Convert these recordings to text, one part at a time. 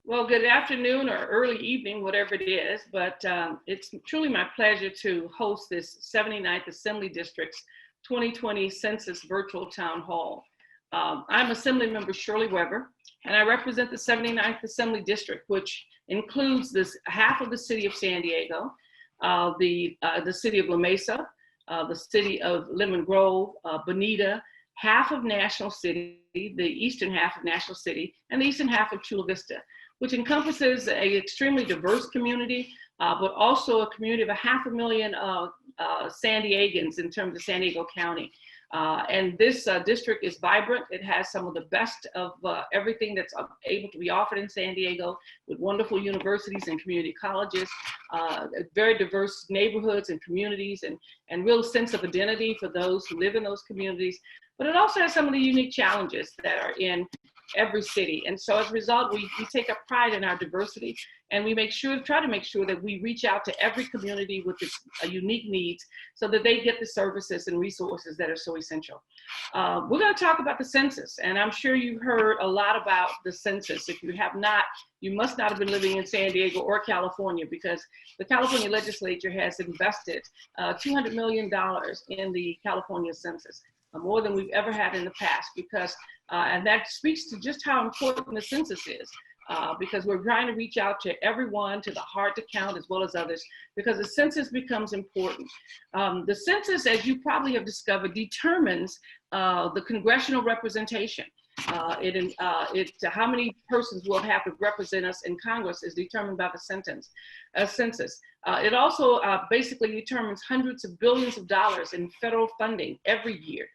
Well, good afternoon or early evening, whatever it is, but it's truly my pleasure to host this 79th Assembly District's 2020 Census Virtual Town Hall. I'm Assemblymember Shirley Weber, and I represent the 79th Assembly District, which includes this half of the city of San Diego, the city of La Mesa, the city of Lemon Grove, Bonita, half of National City, the eastern half of National City, and the eastern half of Chula Vista, which encompasses an extremely diverse community, but also a community of 500,000 San Diegans in terms of San Diego County. And this district is vibrant. It has some of the best of everything that's able to be offered in San Diego, with wonderful universities and community colleges, very diverse neighborhoods and communities, and real sense of identity for those who live in those communities. But it also has some of the unique challenges that are in every city. And so as a result, we take a pride in our diversity, and we try to make sure that we reach out to every community with its unique needs so that they get the services and resources that are so essential. We're going to talk about the census, and I'm sure you've heard a lot about the census. If you have not, you must not have been living in San Diego or California, because the California legislature has invested $200 million in the California census, more than we've ever had in the past, because and that speaks to just how important the census is, because we're trying to reach out to everyone, to the hard to count as well as others, because the census becomes important. The census, as you probably have discovered, determines the congressional representation. How many persons will have to represent us in Congress is determined by the census. It also basically determines hundreds of billions of dollars in federal funding every year.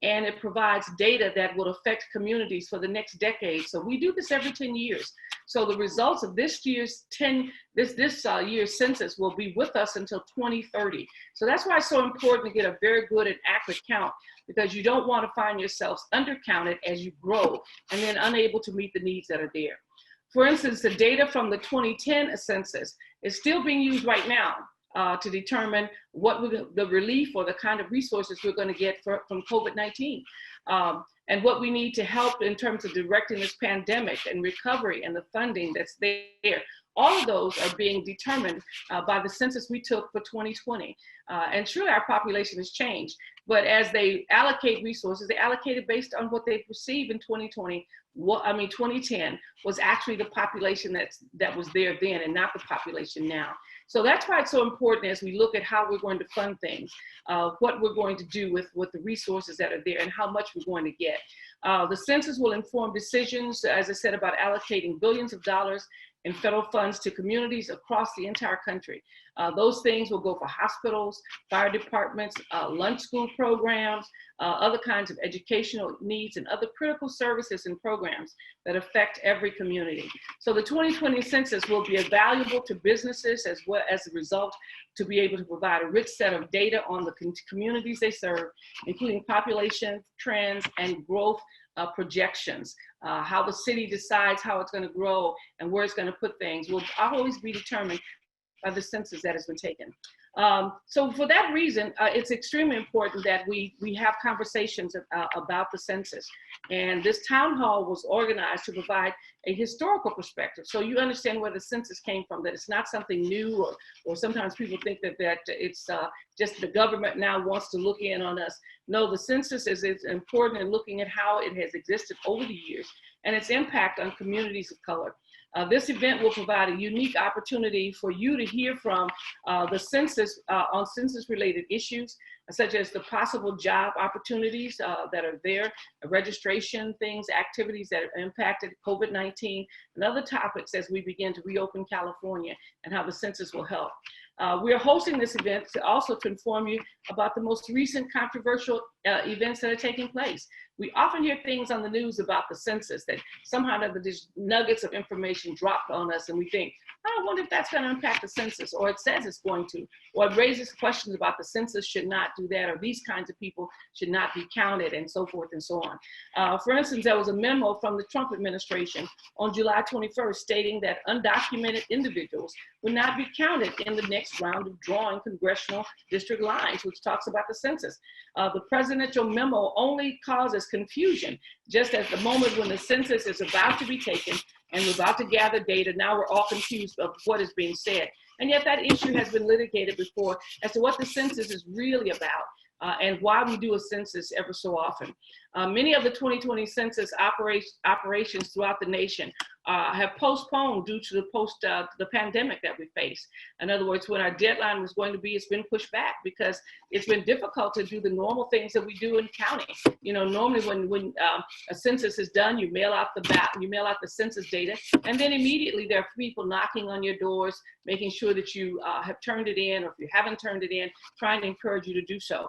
And it provides data that will affect communities for the next decade. So we do this every 10 years. So the results of this year's year's census will be with us until 2030. So that's why it's so important to get a very good and accurate count, because you don't want to find yourselves undercounted as you grow and then unable to meet the needs that are there. For instance, the data from the 2010 census is still being used right now to determine what the relief or the kind of resources we're going to get from COVID-19, and what we need to help in terms of directing this pandemic and recovery and the funding that's there. All of those are being determined by the census we took for 2020. And surely our population has changed, but as they allocate resources, they allocate it based on what they received in 2020. 2010 was actually the population that was there then, and not the population now. So that's why it's so important as we look at how we're going to fund things, what we're going to do with the resources that are there and how much we're going to get. The census will inform decisions, as I said, about allocating billions of dollars in federal funds to communities across the entire country. Those things will go for hospitals, fire departments, lunch school programs, other kinds of educational needs, and other critical services and programs that affect every community. So the 2020 census will be valuable to businesses as well as a result to be able to provide a rich set of data on the communities they serve, including population trends and growth projections. How the city decides how it's going to grow and where it's going to put things will always be determined by the census that has been taken. So for that reason, it's extremely important that we have conversations about the census. And this town hall was organized to provide a historical perspective, so you understand where the census came from, that it's not something new, or sometimes people think that it's just the government now wants to look in on us. No, the census is important in looking at how it has existed over the years and its impact on communities of color. This event will provide a unique opportunity for you to hear from the census on census-related issues, such as the possible job opportunities that are there, registration things, activities that are impacted COVID-19, and other topics as we begin to reopen California and how the census will help. We are hosting this event to inform you about the most recent controversial events that are taking place. We often hear things on the news about the census that somehow these nuggets of information dropped on us, and we think, I wonder if that's going to impact the census, or it says it's going to, or it raises questions about the census should not do that, or these kinds of people should not be counted, and so forth and so on. For instance, there was a memo from the Trump administration on July 21st stating that undocumented individuals would not be counted in the next round of drawing congressional district lines, which talks about the census. The presidential memo only causes confusion. Just at the moment when the census is about to be taken and we're about to gather data, now we're all confused of what is being said. And yet that issue has been litigated before as to what the census is really about. And why we do a census ever so often. Many of the 2020 census operations throughout the nation have postponed due to the pandemic that we face. In other words, when our deadline was going to be, it's been pushed back because it's been difficult to do the normal things that we do in county. You know, normally when a census is done, you mail out the census data, and then immediately there are people knocking on your doors, making sure that you have turned it in, or if you haven't turned it in, trying to encourage you to do so.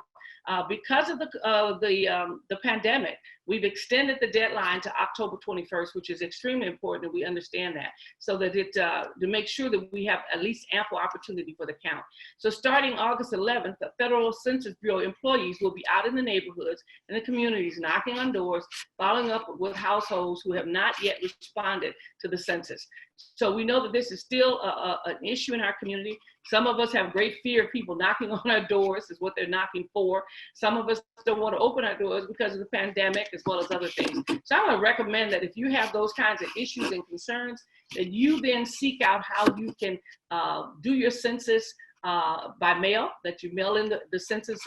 Because of the pandemic, we've extended the deadline to October 21st, which is extremely important that we understand that, so that to make sure that we have at least ample opportunity for the count. So starting August 11th, the Federal Census Bureau employees will be out in the neighborhoods and the communities, knocking on doors, following up with households who have not yet responded to the census. So we know that this is still an issue in our community. Some of us have great fear of people knocking on our doors, is what they're knocking for. Some of us don't want to open our doors because of the pandemic, as well as other things. So I would recommend that if you have those kinds of issues and concerns, that you then seek out how you can do your census by mail, that you mail in the census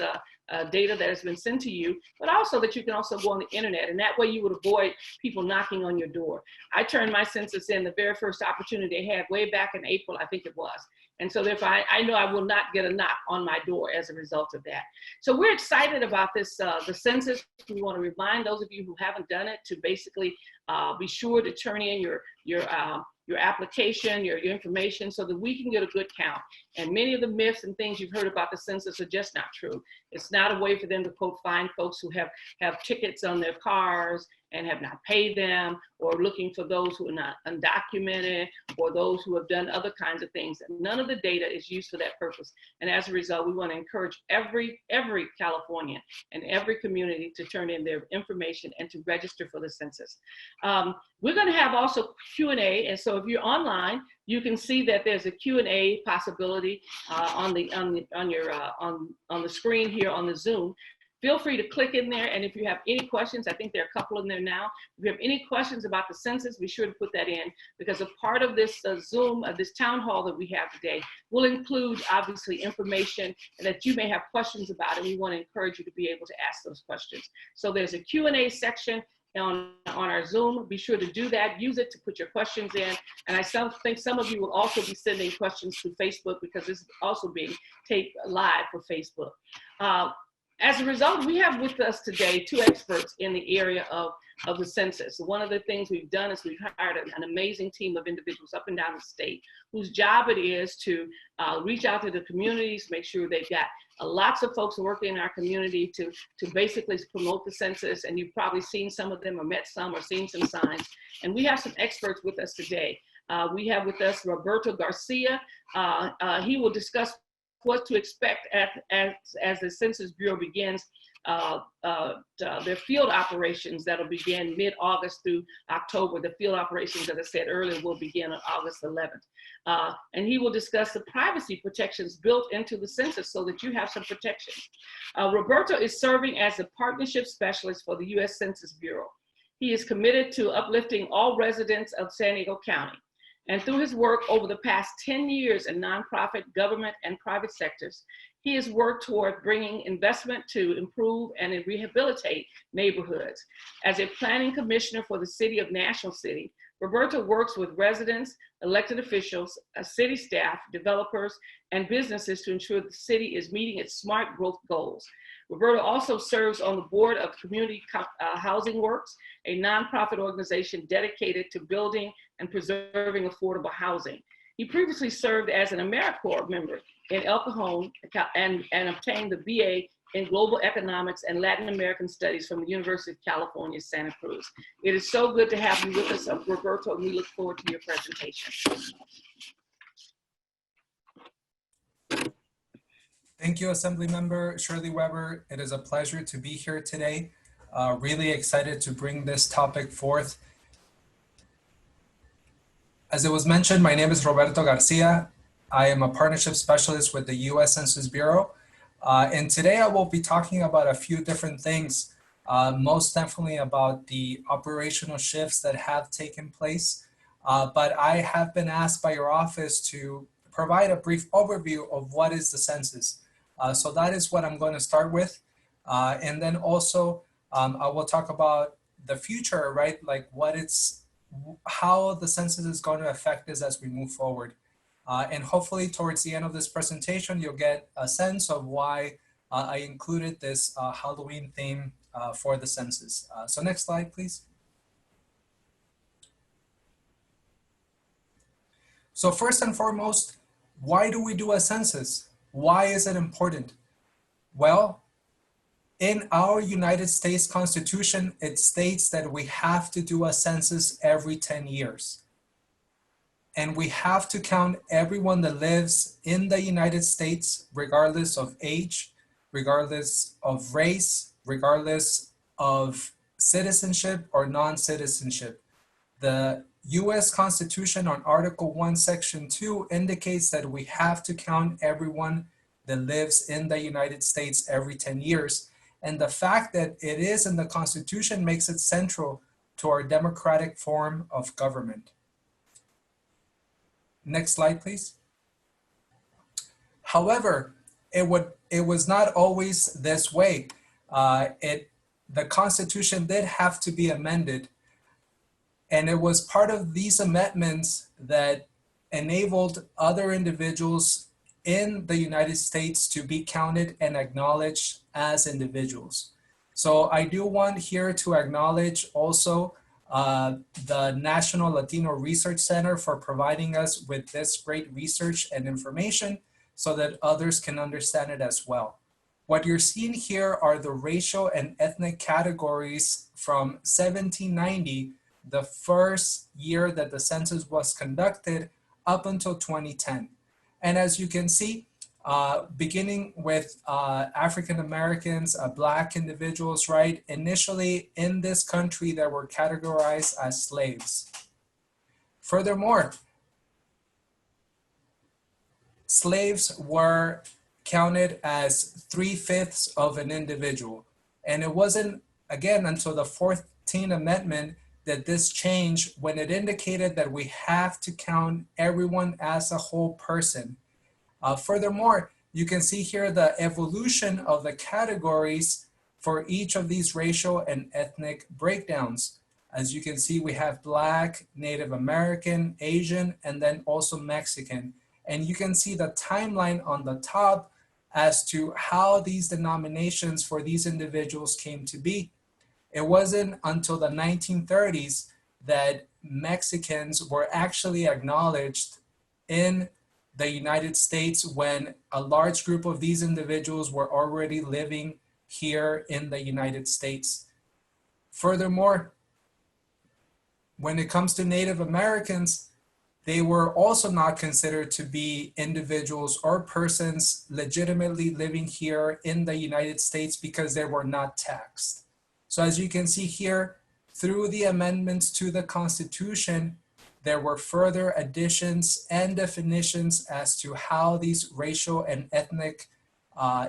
data that has been sent to you, but also that you can also go on the internet, and that way you would avoid people knocking on your door. I turned my census in the very first opportunity I had way back in April, I think it was. And so therefore I know I will not get a knock on my door as a result of that. So we're excited about this, the census. We want to remind those of you who haven't done it to basically be sure to turn in your application, your information, so that we can get a good count. And many of the myths and things you've heard about the census are just not true. It's not a way for them to, quote, find folks who have tickets on their cars and have not paid them, or looking for those who are not undocumented, or those who have done other kinds of things. And none of the data is used for that purpose. And as a result, we want to encourage every Californian and every community to turn in their information and to register for the census. We're going to have also Q&A, and so if you're online, you can see that there's a Q&A possibility on the screen here on the Zoom. Feel free to click in there, and if you have any questions, I think there are a couple in there now. If you have any questions about the census, be sure to put that in, because a part of this Zoom, this town hall that we have today, will include obviously information that you may have questions about, and we want to encourage you to be able to ask those questions. So there's a Q&A section on our Zoom. Be sure to do that. Use it to put your questions in. And I think some of you will also be sending questions to Facebook, because this is also being taped live for Facebook. As a result, we have with us today two experts in the area of the census. One of the things we've done is we've hired an amazing team of individuals up and down the state whose job it is to reach out to the communities, make sure they've got lots of folks working in our community to basically promote the census. And you've probably seen some of them, or met some, or seen some signs. And we have some experts with us today. We have with us Roberto Garcia. He will discuss what to expect as the Census Bureau begins their field operations that'll begin mid-August through October. The field operations, as I said earlier, will begin on August 11th. And he will discuss the privacy protections built into the census so that you have some protection. Roberto is serving as a partnership specialist for the U.S. Census Bureau. He is committed to uplifting all residents of San Diego County. And through his work over the past 10 years in nonprofit, government, and private sectors, he has worked toward bringing investment to improve and rehabilitate neighborhoods. As a planning commissioner for the city of National City, Roberto works with residents, elected officials, city staff, developers, and businesses to ensure the city is meeting its smart growth goals. Roberto also serves on the board of Community Housing Works, a nonprofit organization dedicated to building and preserving affordable housing. He previously served as an AmeriCorps member in El Cajon and obtained the BA in Global Economics and Latin American Studies from the University of California, Santa Cruz. It is so good to have you with us, Roberto, and we look forward to your presentation. Thank you, Assemblymember Shirley Weber. It is a pleasure to be here today. Really excited to bring this topic forth. As it was mentioned, my name is Roberto Garcia. I am a partnership specialist with the U.S. Census Bureau. And today I will be talking about a few different things most definitely about the operational shifts that have taken place. But I have been asked by your office to provide a brief overview of what is the census. So that is what I'm going to start with. And then also I will talk about the future, right? Like how the census is going to affect us as we move forward. And hopefully towards the end of this presentation, you'll get a sense of why I included this Halloween theme for the census. So next slide, please. So first and foremost, why do we do a census? Why is it important? Well, in our United States Constitution, it states that we have to do a census every 10 years. And we have to count everyone that lives in the United States, regardless of age, regardless of race, regardless of citizenship or non-citizenship. The US Constitution on Article 1, Section 2 indicates that we have to count everyone that lives in the United States every 10 years. And the fact that it is in the Constitution makes it central to our democratic form of government. Next slide, please. However, it was not always this way. The Constitution did have to be amended, and it was part of these amendments that enabled other individuals in the United States to be counted and acknowledged as individuals. So I do want here to acknowledge also the National Latino Research Center for providing us with this great research and information so that others can understand it as well. What you're seeing here are the racial and ethnic categories from 1790, the first year that the census was conducted, up until 2010. And as you can see, beginning with African Americans, Black individuals, right? Initially in this country, they were categorized as slaves. Furthermore, slaves were counted as 3/5 of an individual. And it wasn't, again, until the 14th Amendment that this changed, when it indicated that we have to count everyone as a whole person. Furthermore, you can see here the evolution of the categories for each of these racial and ethnic breakdowns. As you can see, we have Black, Native American, Asian, and then also Mexican. And you can see the timeline on the top as to how these denominations for these individuals came to be. It wasn't until the 1930s that Mexicans were actually acknowledged in the United States, when a large group of these individuals were already living here in the United States. Furthermore, when it comes to Native Americans, they were also not considered to be individuals or persons legitimately living here in the United States because they were not taxed. So as you can see here, through the amendments to the Constitution, there were further additions and definitions as to how these racial and ethnic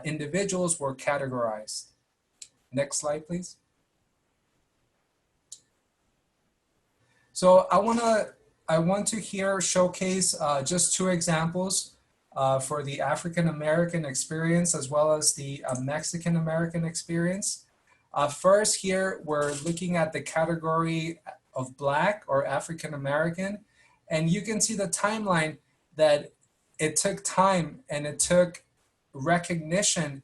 individuals were categorized. Next slide, please. So I want to here showcase just two examples for the African American experience as well as the Mexican American experience. First here, we're looking at the category of Black or African American, and you can see the timeline that it took time and it took recognition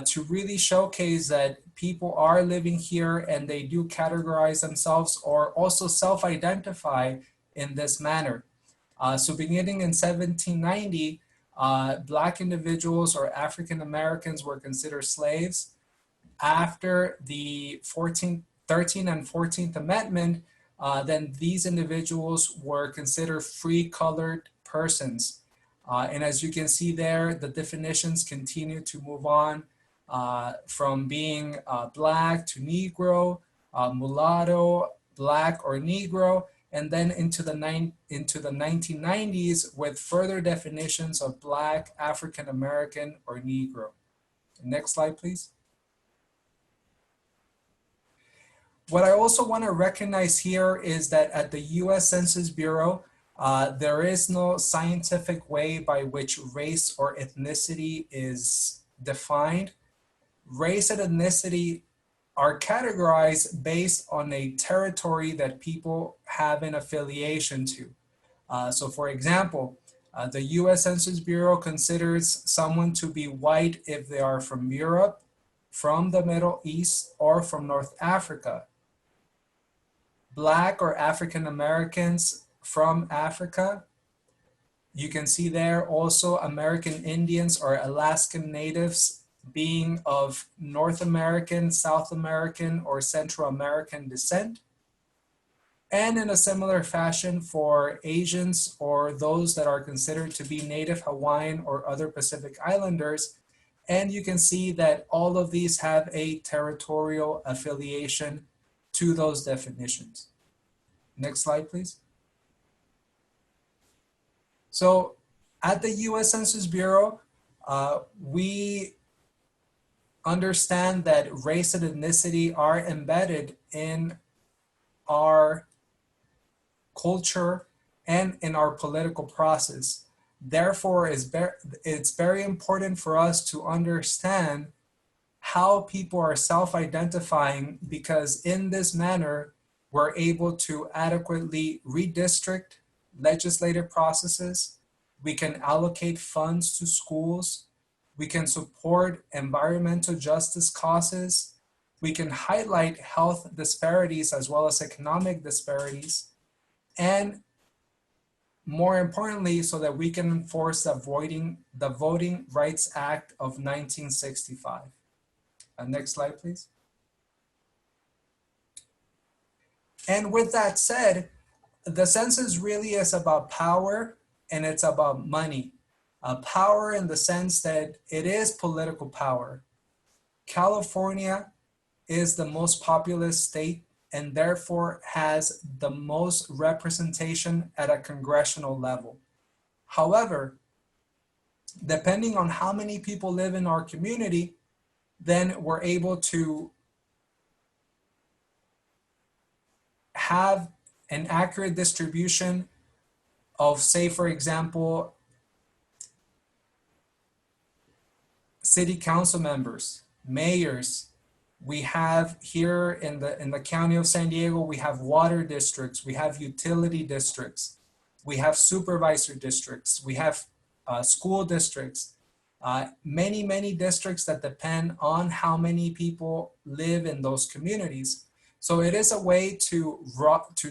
to really showcase that people are living here and they do categorize themselves or also self-identify in this manner. So beginning in 1790, Black individuals or African Americans were considered slaves. After the 13th and 14th Amendment, then these individuals were considered free colored persons. And as you can see there, the definitions continue to move on from being Black to Negro, mulatto, Black or Negro, and then into the 1990s with further definitions of Black, African American, or Negro. Next slide, please. What I also want to recognize here is that at the US Census Bureau, there is no scientific way by which race or ethnicity is defined. Race and ethnicity are categorized based on a territory that people have an affiliation to. So for example, the US Census Bureau considers someone to be white if they are from Europe, from the Middle East, or from North Africa. Black or African Americans from Africa. You can see there also American Indians or Alaskan Natives being of North American, South American, or Central American descent. And in a similar fashion for Asians or those that are considered to be Native Hawaiian or other Pacific Islanders. And you can see that all of these have a territorial affiliation to those definitions. Next slide, please. So at the US Census Bureau, we understand that race and ethnicity are embedded in our culture and in our political process. Therefore, it's very important for us to understand how people are self-identifying, because in this manner, we're able to adequately redistrict legislative processes. We can allocate funds to schools. We can support environmental justice causes. We can highlight health disparities as well as economic disparities. And more importantly, so that we can enforce the Voting Rights Act of 1965. Next slide, please. And with that said, the census really is about power and it's about money. Power in the sense that it is political power. California is the most populous state and therefore has the most representation at a congressional level. However, depending on how many people live in our community, then we're able to have an accurate distribution of, say, for example, city council members, mayors. We have here in the county of San Diego, we have water districts, we have utility districts, we have supervisor districts, we have school districts, many districts that depend on how many people live in those communities. So it is a way to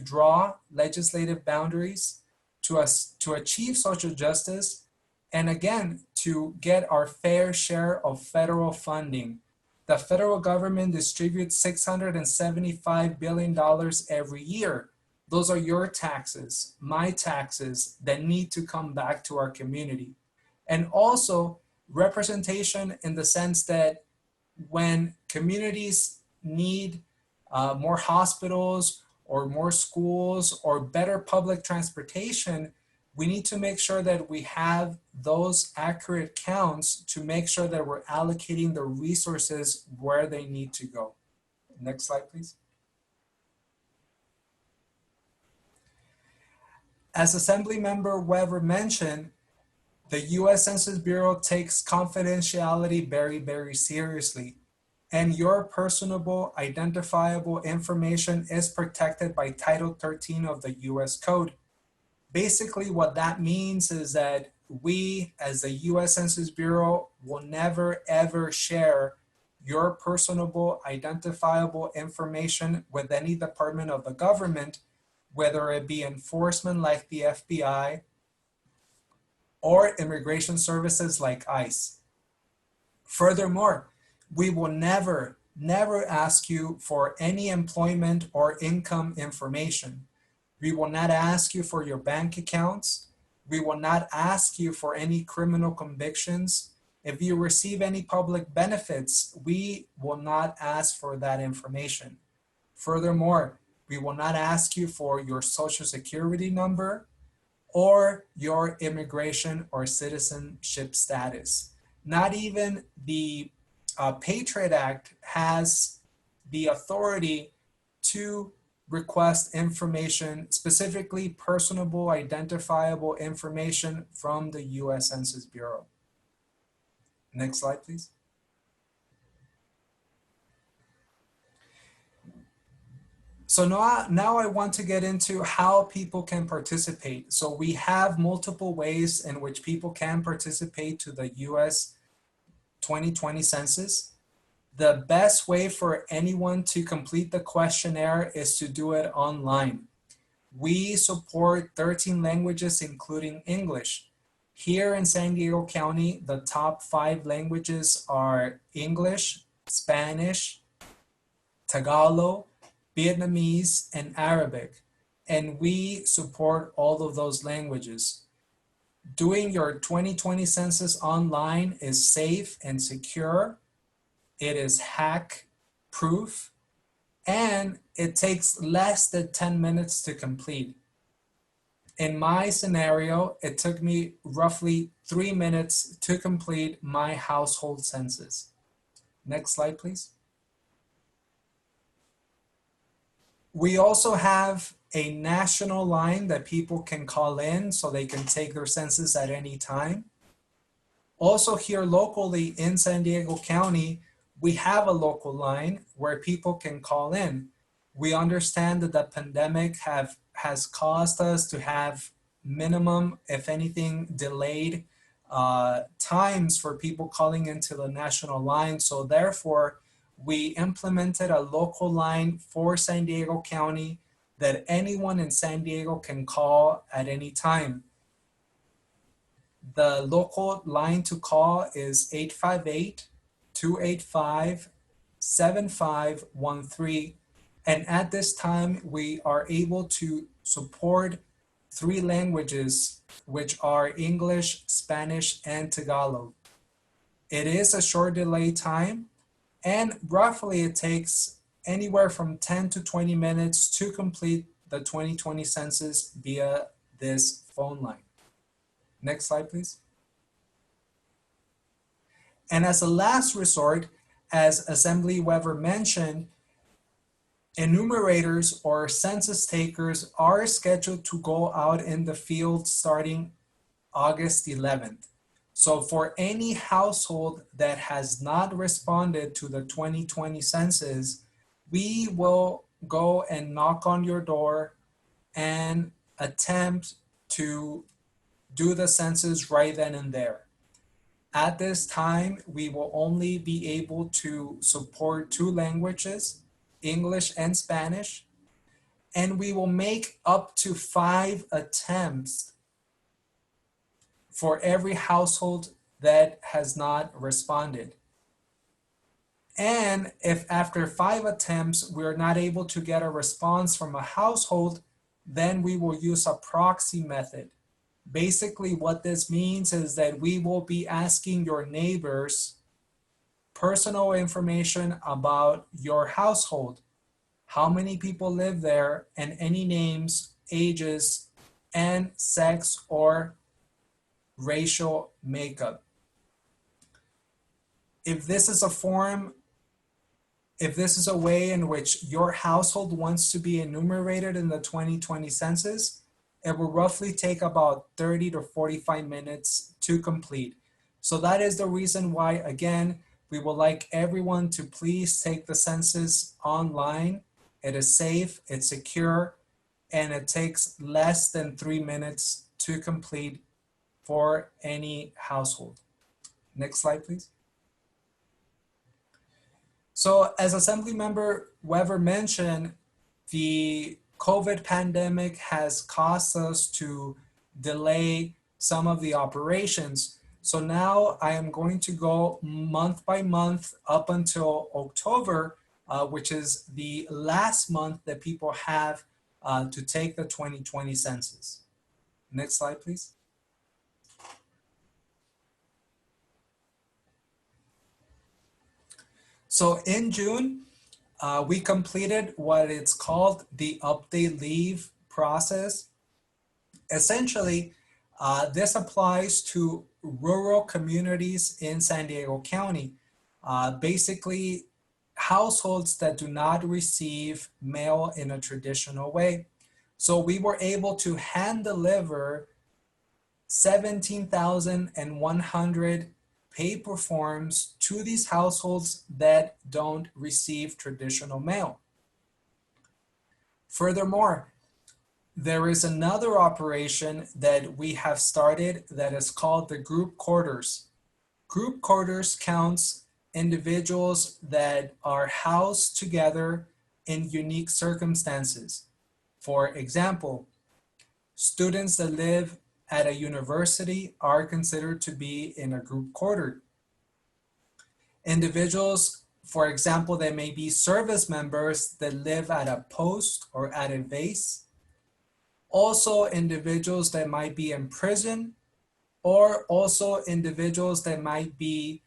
draw legislative boundaries, to achieve social justice, and again, to get our fair share of federal funding. The federal government distributes $675 billion every year. Those are your taxes, my taxes, that need to come back to our community. And also representation in the sense that when communities need more hospitals or more schools or better public transportation, we need to make sure that we have those accurate counts to make sure that we're allocating the resources where they need to go. Next slide, please. As Assemblymember Weber mentioned, the US Census Bureau takes confidentiality very seriously, and your personable, identifiable information is protected by Title 13 of the US Code. Basically, what that means is that we, as the US Census Bureau, will never ever share your personable, identifiable information with any department of the government, whether it be enforcement like the FBI or immigration services like ICE. Furthermore, we will never ask you for any employment or income information. We will not ask you for your bank accounts. We will not ask you for any criminal convictions. If you receive any public benefits, we will not ask for that information. Furthermore, we will not ask you for your social security number or your immigration or citizenship status. Not even the Patriot Act has the authority to request information, specifically personable identifiable information from the US Census Bureau. Next slide, please. So now I want to get into how people can participate. So we have multiple ways in which people can participate to the US 2020 census. The best way for anyone to complete the questionnaire is to do it online. We support 13 languages, including English. Here in San Diego County, the top 5 languages are English, Spanish, Tagalog, Vietnamese, and Arabic. And we support all of those languages. Doing your 2020 census online is safe and secure. It is hack proof, and it takes less than 10 minutes to complete. In my scenario, it took me roughly 3 minutes to complete my household census. Next slide, please. We also have a national line that people can call in so they can take their census at any time. Also here locally in San Diego County, we have a local line where people can call in. We understand that the pandemic has caused us to have minimum, if anything, delayed times for people calling into the national line. So therefore, we implemented a local line for San Diego County that anyone in San Diego can call at any time. The local line to call is 858-285-7513. And at this time, we are able to support 3 languages, which are English, Spanish, and Tagalog. It is a short delay time, and roughly it takes anywhere from 10 to 20 minutes to complete the 2020 census via this phone line. Next slide, please. And as a last resort, as Assemblymember mentioned, enumerators or census takers are scheduled to go out in the field starting August 11th. So for any household that has not responded to the 2020 census, we will go and knock on your door and attempt to do the census right then and there. At this time, we will only be able to support 2 languages, English and Spanish, and we will make up to 5 attempts for every household that has not responded. And if after 5 attempts, we're not able to get a response from a household, then we will use a proxy method. Basically, what this means is that we will be asking your neighbors personal information about your household, how many people live there, and any names, ages, and sex or racial makeup. If this is a way in which your household wants to be enumerated in the 2020 census, it will roughly take about 30 to 45 minutes to complete. So that is the reason why, again, we would like everyone to please take the census online. It is safe, it's secure, and it takes less than 3 minutes to complete for any household. Next slide, please. So as Assemblymember Weber mentioned, the COVID pandemic has caused us to delay some of the operations. So now I am going to go month by month up until October, which is the last month that people have to take the 2020 census. Next slide, please. So in June, we completed what it's called the update leave process. Essentially, this applies to rural communities in San Diego County. Basically, households that do not receive mail in a traditional way. So we were able to hand deliver 17,100 paper forms to these households that don't receive traditional mail. Furthermore, there is another operation that we have started that is called the group quarters. Group quarters counts individuals that are housed together in unique circumstances. For example, students that live at a university are considered to be in a group quarter. Individuals, for example, that may be service members that live at a post or at a base. Also individuals that might be in prison, or also individuals that might be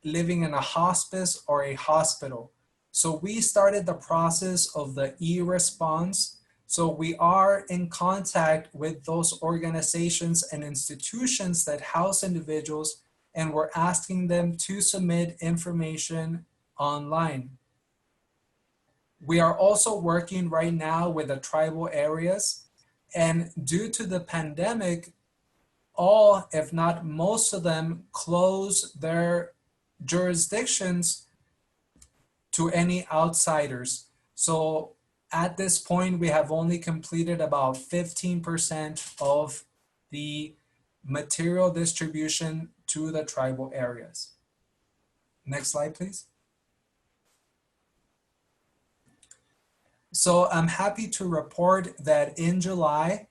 living in a hospice or a hospital. So we started the process of the e-response. So we are in contact with those organizations and institutions that house individuals, and we're asking them to submit information online. We are also working right now with the tribal areas, and due to the pandemic, all, if not most of them, close their jurisdictions to any outsiders. So at this point, we have only completed about 15% of the material distribution to the tribal areas. Next slide, please. So I'm happy to report that in July,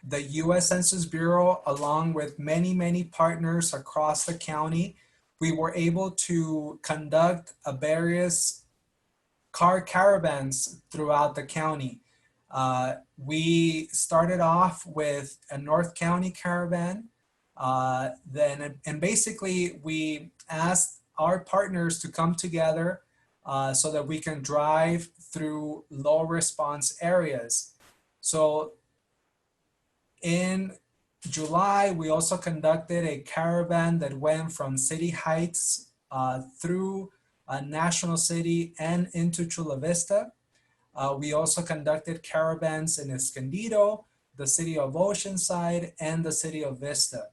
the U.S. Census Bureau, along with many partners across the county, we were able to conduct various car caravans throughout the county. We started off with a North County caravan. Basically we asked our partners to come together so that we can drive through low response areas. So in July, we also conducted a caravan that went from City Heights through National City and into Chula Vista. We also conducted caravans in Escondido, the city of Oceanside, and the city of Vista.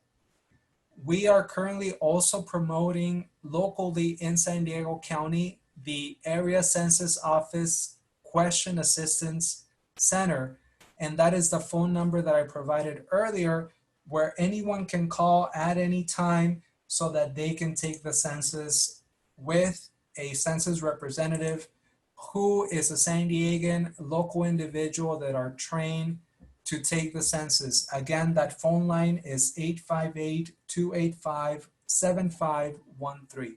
We are currently also promoting locally in San Diego County the Area Census Office Question Assistance Center, and that is the phone number that I provided earlier, where anyone can call at any time so that they can take the census with a census representative who is a San Diegan local individual that are trained to take the census. Again, that phone line is 858-285-7513.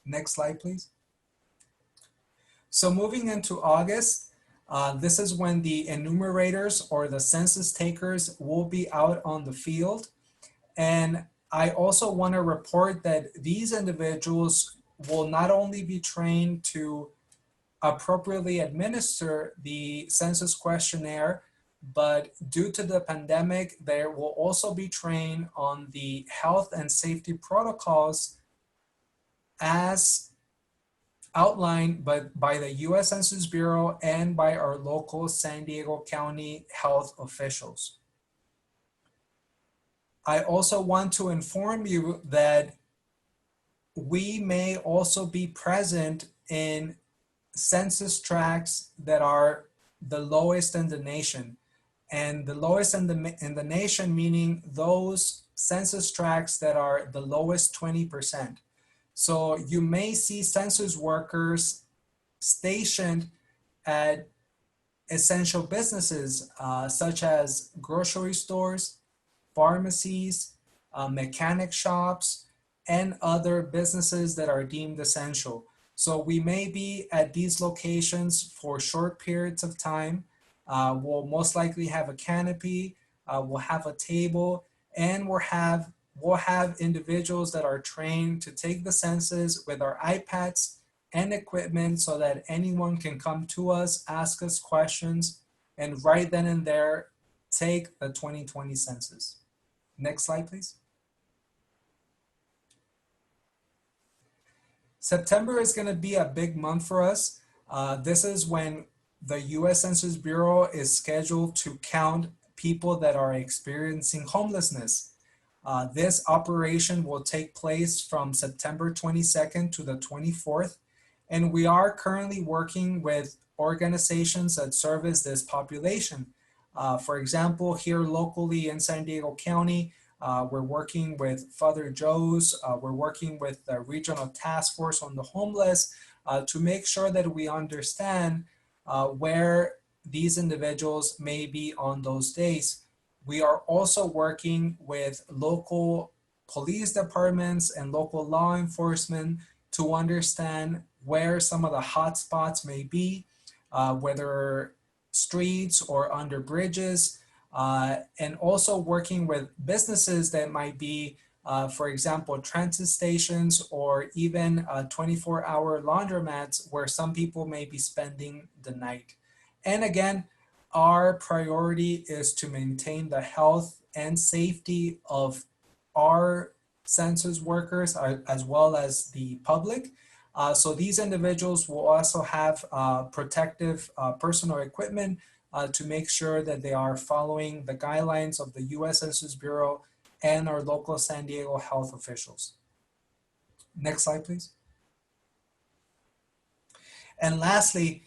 Next slide, please. So moving into August, this is when the enumerators or the census takers will be out on the field. And I also want to report that these individuals will not only be trained to appropriately administer the census questionnaire, but due to the pandemic, they will also be trained on the health and safety protocols as outlined by the U.S. Census Bureau and by our local San Diego County health officials. I also want to inform you that we may also be present in census tracts that are the lowest in the nation. And the lowest in the nation, meaning those census tracts that are the lowest 20%. So you may see census workers stationed at essential businesses such as grocery stores, pharmacies, mechanic shops, and other businesses that are deemed essential. So we may be at these locations for short periods of time. We'll most likely have a canopy, we'll have a table, and we'll have individuals that are trained to take the census with our iPads and equipment so that anyone can come to us, ask us questions, and right then and there, take the 2020 census. Next slide, please. September is going to be a big month for us. This is when the U.S. Census Bureau is scheduled to count people that are experiencing homelessness. This operation will take place from September 22nd to the 24th, and we are currently working with organizations that service this population. For example, here locally in San Diego County, we're working with Father Joe's, we're working with the Regional Task Force on the Homeless to make sure that we understand where these individuals may be on those days. We are also working with local police departments and local law enforcement to understand where some of the hot spots may be, whether streets or under bridges, and also working with businesses that might be, for example, transit stations or even 24-hour laundromats where some people may be spending the night. And again, our priority is to maintain the health and safety of our census workers as well as the public. So these individuals will also have protective personal equipment to make sure that they are following the guidelines of the U.S. Census Bureau and our local San Diego health officials. Next slide, please. And lastly,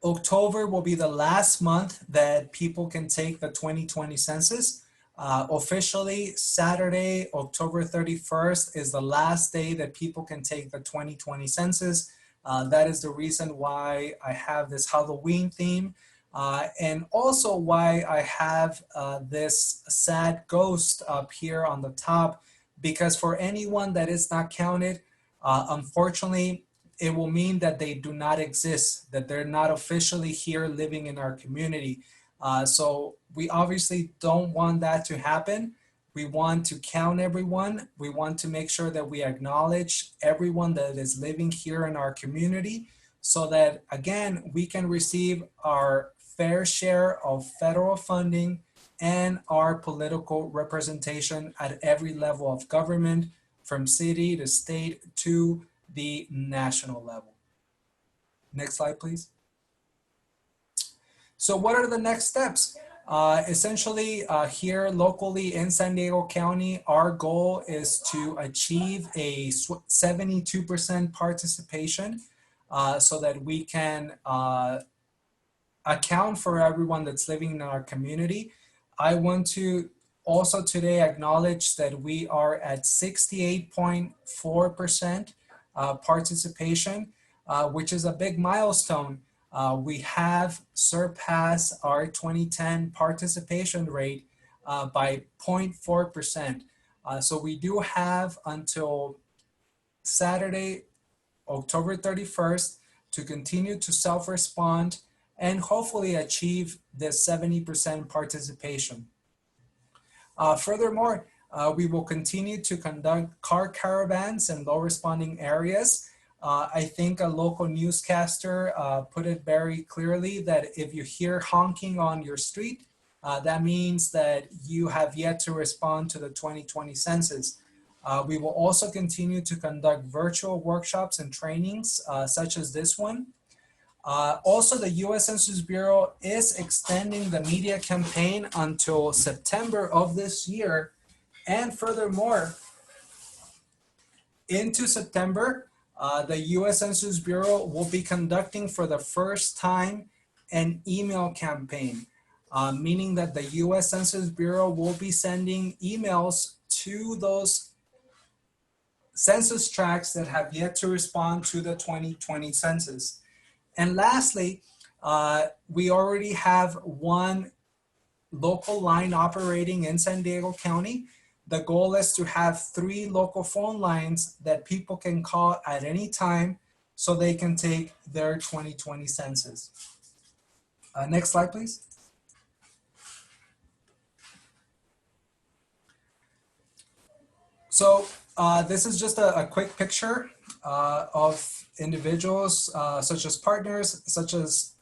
October will be the last month that people can take the 2020 census. Officially, Saturday, October 31st is the last day that people can take the 2020 census. That is the reason why I have this Halloween theme. And also why I have this sad ghost up here on the top, because for anyone that is not counted, unfortunately, it will mean that they do not exist, that they're not officially here living in our community. So we obviously don't want that to happen. We want to count everyone. We want to make sure that we acknowledge everyone that is living here in our community so that, again, we can receive our fair share of federal funding and our political representation at every level of government, from city to state to the national level. Next slide, please. So what are the next steps? Essentially, here locally in San Diego County, our goal is to achieve a 72% participation so that we can account for everyone that's living in our community. I want to also today acknowledge that we are at 68.4% participation, which is a big milestone. We have surpassed our 2010 participation rate by 0.4%. So we do have until Saturday, October 31st, to continue to self-respond and hopefully achieve this 70% participation. Furthermore, we will continue to conduct car caravans in low responding areas. I think a local newscaster put it very clearly that if you hear honking on your street, that means that you have yet to respond to the 2020 census. We will also continue to conduct virtual workshops and trainings such as this one. Also, the U.S. Census Bureau is extending the media campaign until September of this year. And furthermore, into September, the U.S. Census Bureau will be conducting for the first time an email campaign, meaning that the U.S. Census Bureau will be sending emails to those census tracts that have yet to respond to the 2020 census. And lastly, we already have one local line operating in San Diego County. The goal is to have 3 local phone lines that people can call at any time so they can take their 2020 census. Next slide, please. So this is just a quick picture of individuals such as partners, such as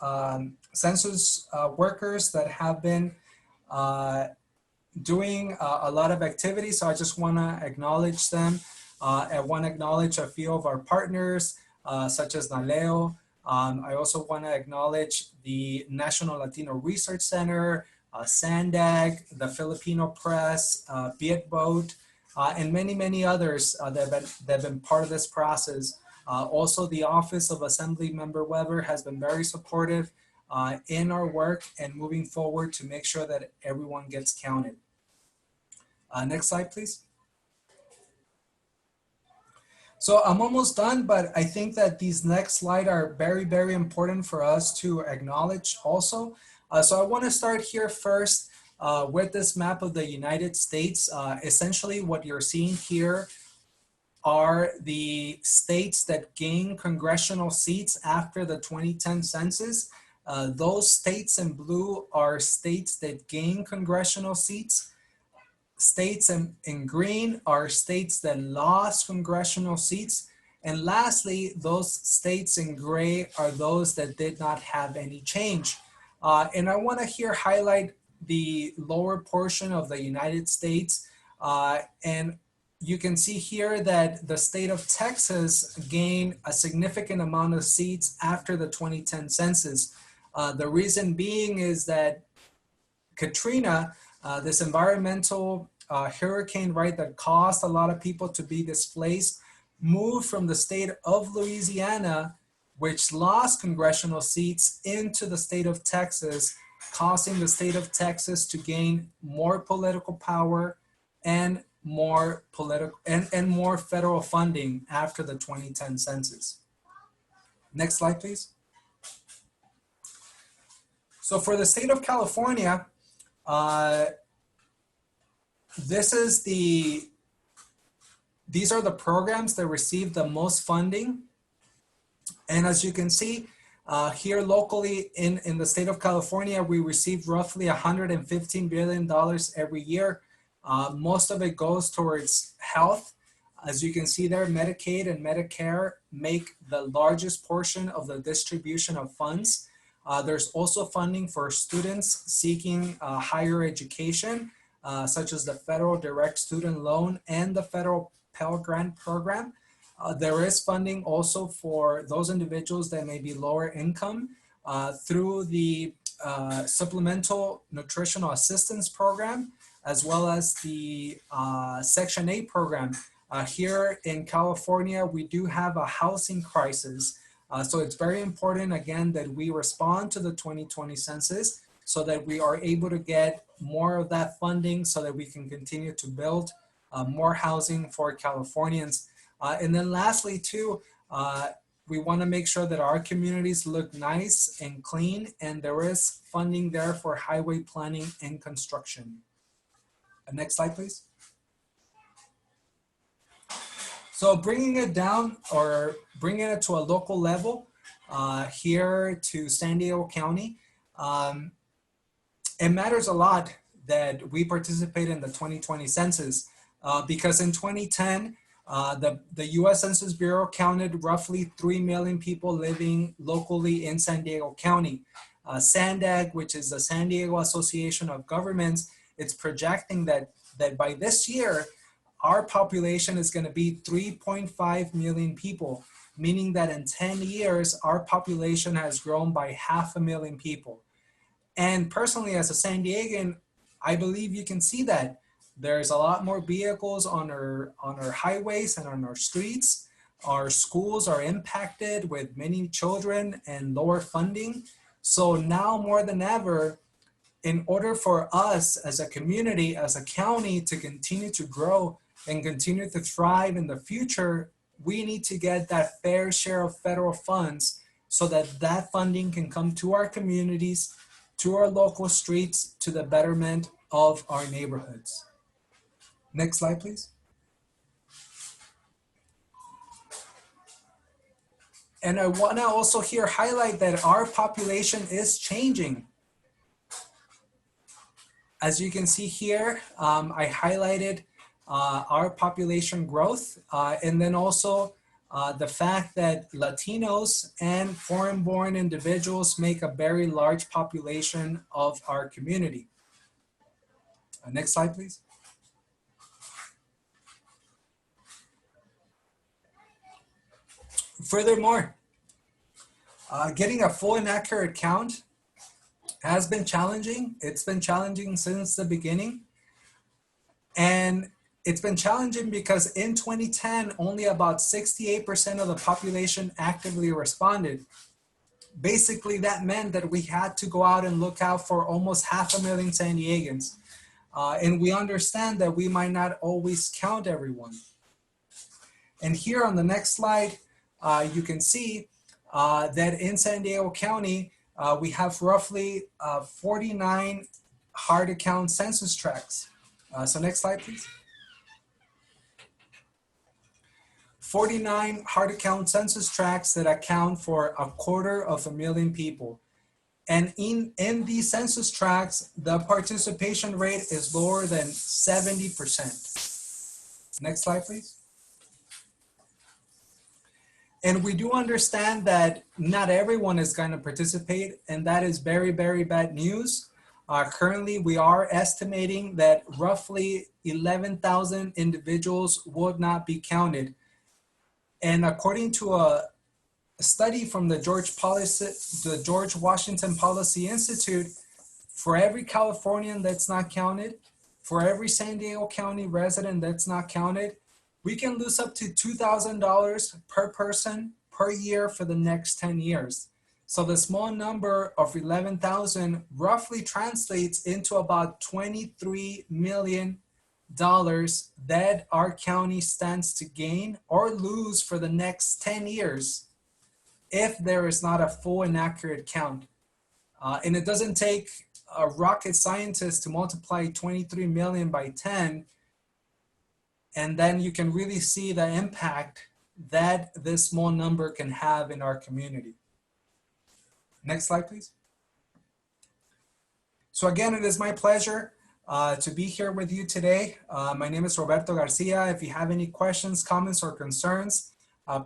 census workers that have been doing a lot of activities. So I just want to acknowledge them. I want to acknowledge a few of our partners, such as Naleo. I also want to acknowledge the National Latino Research Center, SANDAG, the Filipino Press, Vietvote, and many, many others that have been part of this process. Also, the Office of Assemblymember Weber has been very supportive in our work and moving forward to make sure that everyone gets counted. Next slide, please. So I'm almost done, but I think that these next slides are very, very important for us to acknowledge also. So I want to start here first with this map of the United States. Essentially what you're seeing here are the states that gain congressional seats after the 2010 census. Those states in blue are states that gain congressional seats. States in green are states that lost congressional seats. And lastly, those states in gray are those that did not have any change. And I want to here highlight the lower portion of the United States. And you can see here that the state of Texas gained a significant amount of seats after the 2010 census. The reason being is that Katrina, this environmental hurricane, right, that caused a lot of people to be displaced, moved from the state of Louisiana, which lost congressional seats, into the state of Texas, causing the state of Texas to gain more political power and more political and more federal funding after the 2010 census. Next slide, please. So for the state of California, these are the programs that receive the most funding. And as you can see, here locally in the state of California, we receive roughly $115 billion every year. Most of it goes towards health. As you can see there, Medicaid and Medicare make the largest portion of the distribution of funds. There's also funding for students seeking higher education, such as the Federal Direct Student Loan and the Federal Pell Grant Program. There is funding also for those individuals that may be lower income through the Supplemental Nutritional Assistance Program, as well as the Section 8 program. Here in California, we do have a housing crisis. So it's very important, again, that we respond to the 2020 census so that we are able to get more of that funding so that we can continue to build more housing for Californians. And then lastly, too, we want to make sure that our communities look nice and clean, and there is funding there for highway planning and construction. Next slide, please. So bringing it down, or bringing it to a local level, here to San Diego County, it matters a lot that we participate in the 2020 census because in 2010, the U.S. Census Bureau counted roughly 3 million people living locally in San Diego County. SANDAG, which is the San Diego Association of Governments, it's projecting that by this year, our population is going to be 3.5 million people, meaning that in 10 years, our population has grown by 500,000 people. And personally, as a San Diegan, I believe you can see that. There's a lot more vehicles on our highways and on our streets. Our schools are impacted with many children and lower funding. So now more than ever, in order for us as a community, as a county, to continue to grow and continue to thrive in the future, we need to get that fair share of federal funds so that that funding can come to our communities, to our local streets, to the betterment of our neighborhoods. Next slide, please. And I want to also here highlight that our population is changing. As you can see here, I highlighted our population growth, and then also the fact that Latinos and foreign-born individuals make a very large population of our community. Next slide, please. Furthermore, getting a full and accurate count has been challenging. It's been challenging since the beginning. And it's been challenging because in 2010, only about 68% of the population actively responded. Basically, that meant that we had to go out and look out for almost 500,000 San Diegans. And we understand that we might not always count everyone. And here on the next slide, you can see that in San Diego County, we have roughly 49 hard to count census tracts. So next slide, please. 49 hard to count census tracts that account for 250,000 people. And in these census tracts, the participation rate is lower than 70%. Next slide, please. And we do understand that not everyone is going to participate, and that is very, very bad news. Currently, we are estimating that roughly 11,000 individuals would not be counted. And according to a study from the George Washington Policy Institute, for every Californian that's not counted, for every San Diego County resident that's not counted, we can lose up to $2,000 per person per year for the next 10 years. So the small number of 11,000 roughly translates into about $23 million that our county stands to gain or lose for the next 10 years if there is not a full and accurate count. And it doesn't take a rocket scientist to multiply 23 million by 10, and then you can really see the impact that this small number can have in our community. Next slide, please. So again, it is my pleasure to be here with you today. My name is Roberto Garcia. If you have any questions, comments, or concerns,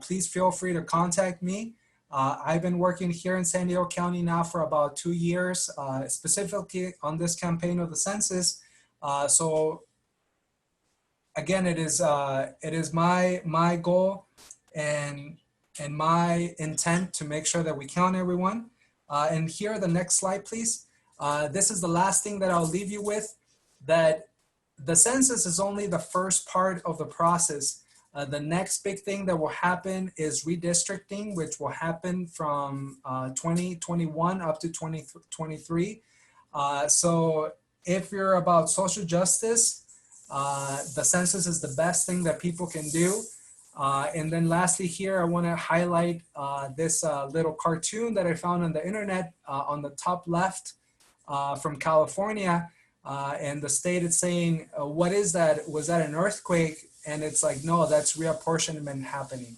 please feel free to contact me. I've been working here in San Diego County now for about 2 years, specifically on this campaign of the census. So again, it is my goal and my intent to make sure that we count everyone. And here, the next slide, please. This is the last thing that I'll leave you with, that the census is only the first part of the process. The next big thing that will happen is redistricting, which will happen from 2021 up to 2023. So if you're about social justice, the census is the best thing that people can do. And then lastly here, I want to highlight this little cartoon that I found on the internet on the top left from California. And the state is saying, what is that? Was that an earthquake? And it's like, no, that's reapportionment happening.